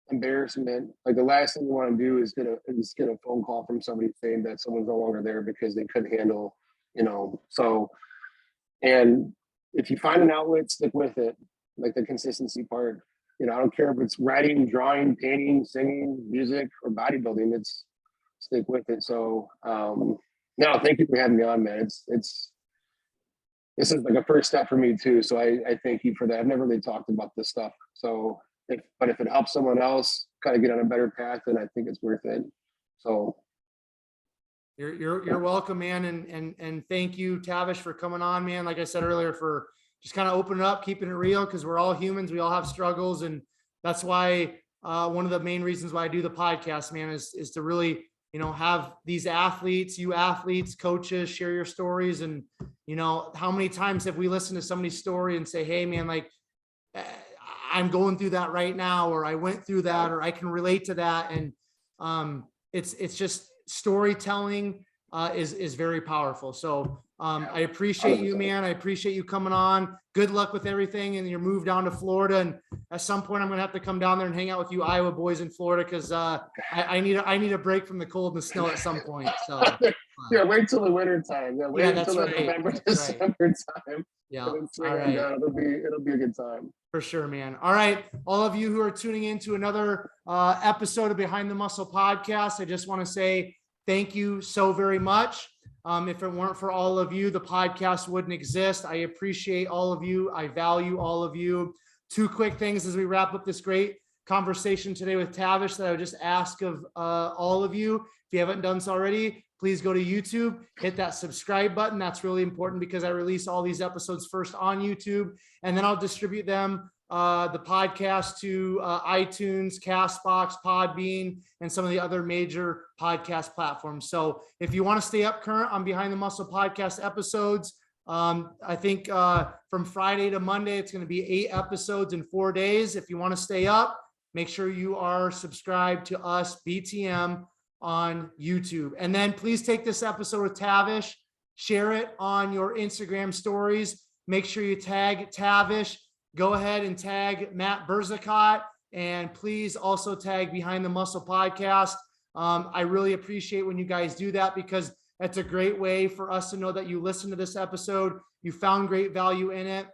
embarrassment. Like, the last thing you want to do is get a phone call from somebody saying that someone's no longer there because they couldn't handle, you know. So, and if you find an outlet, stick with it. Like the consistency part, you know, I don't care if it's writing, drawing, painting, singing, music, or bodybuilding, it's stick with it. So, no, thank you for having me on, man. This is like a first step for me too. So I thank you for that. I've never really talked about this stuff. So, if it helps someone else kind of get on a better path, then I think it's worth it. So you're welcome, man. And thank you, Tavish, for coming on, man. Like I said earlier, for just kind of opening up, keeping it real, because we're all humans. We all have struggles. And that's why one of the main reasons why I do the podcast, man, is to really, you know, have these athletes, coaches, share your stories. And, you know, how many times have we listened to somebody's story and say, hey, man, like, I'm going through that right now, or I went through that, or I can relate to that. And it's just storytelling is very powerful. So I appreciate you, man. I appreciate you coming on. Good luck with everything and your move down to Florida. And at some point, I'm going to have to come down there and hang out with you Iowa boys in Florida, because I need a break from the cold and the snow at some point. So yeah, wait till the winter time. Yeah, wait until November, December time. Yeah, all right. It'll be a good time. For sure, man. All right. All of you who are tuning in to another episode of Behind the Muscle podcast, I just want to say thank you so very much. If it weren't for all of you, the podcast wouldn't exist. I appreciate all of you. I value all of you. Two quick things as we wrap up this great conversation today with Tavish that I would just ask of all of you. If you haven't done so already, please go to YouTube, hit that subscribe button. That's really important, because I release all these episodes first on YouTube, and then I'll distribute them, the podcast, to iTunes, Castbox, Podbean, and some of the other major podcast platforms. So if you want to stay up current on Behind the Muscle podcast episodes, I think from Friday to Monday, it's going to be 8 episodes in 4 days. If you want to stay up, make sure you are subscribed to us, BTM, on YouTube. And then please take this episode with Tavish, share it on your Instagram stories, make sure you tag Tavish. Go ahead and tag Matt Burzacott, and please also tag Behind the Muscle Podcast. I really appreciate when you guys do that, because that's a great way for us to know that you listened to this episode. You found great value in it.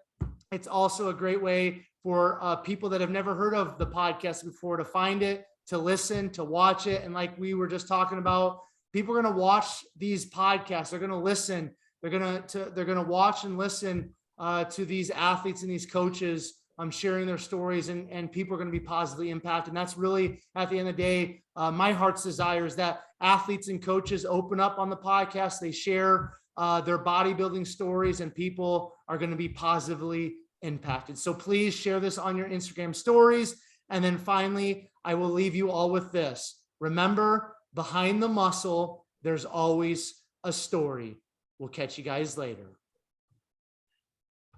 It's also a great way for people that have never heard of the podcast before to find it, to listen, to watch it. And like we were just talking about, people are going to watch these podcasts. They're going to listen. They're going to watch and listen to these athletes and these coaches sharing their stories, and people are going to be positively impacted. And that's really, at the end of the day, my heart's desire is that athletes and coaches open up on the podcast. They share their bodybuilding stories, and people are going to be positively impacted. So please share this on your Instagram stories. And then finally, I will leave you all with this. Remember, behind the muscle, there's always a story. We'll catch you guys later.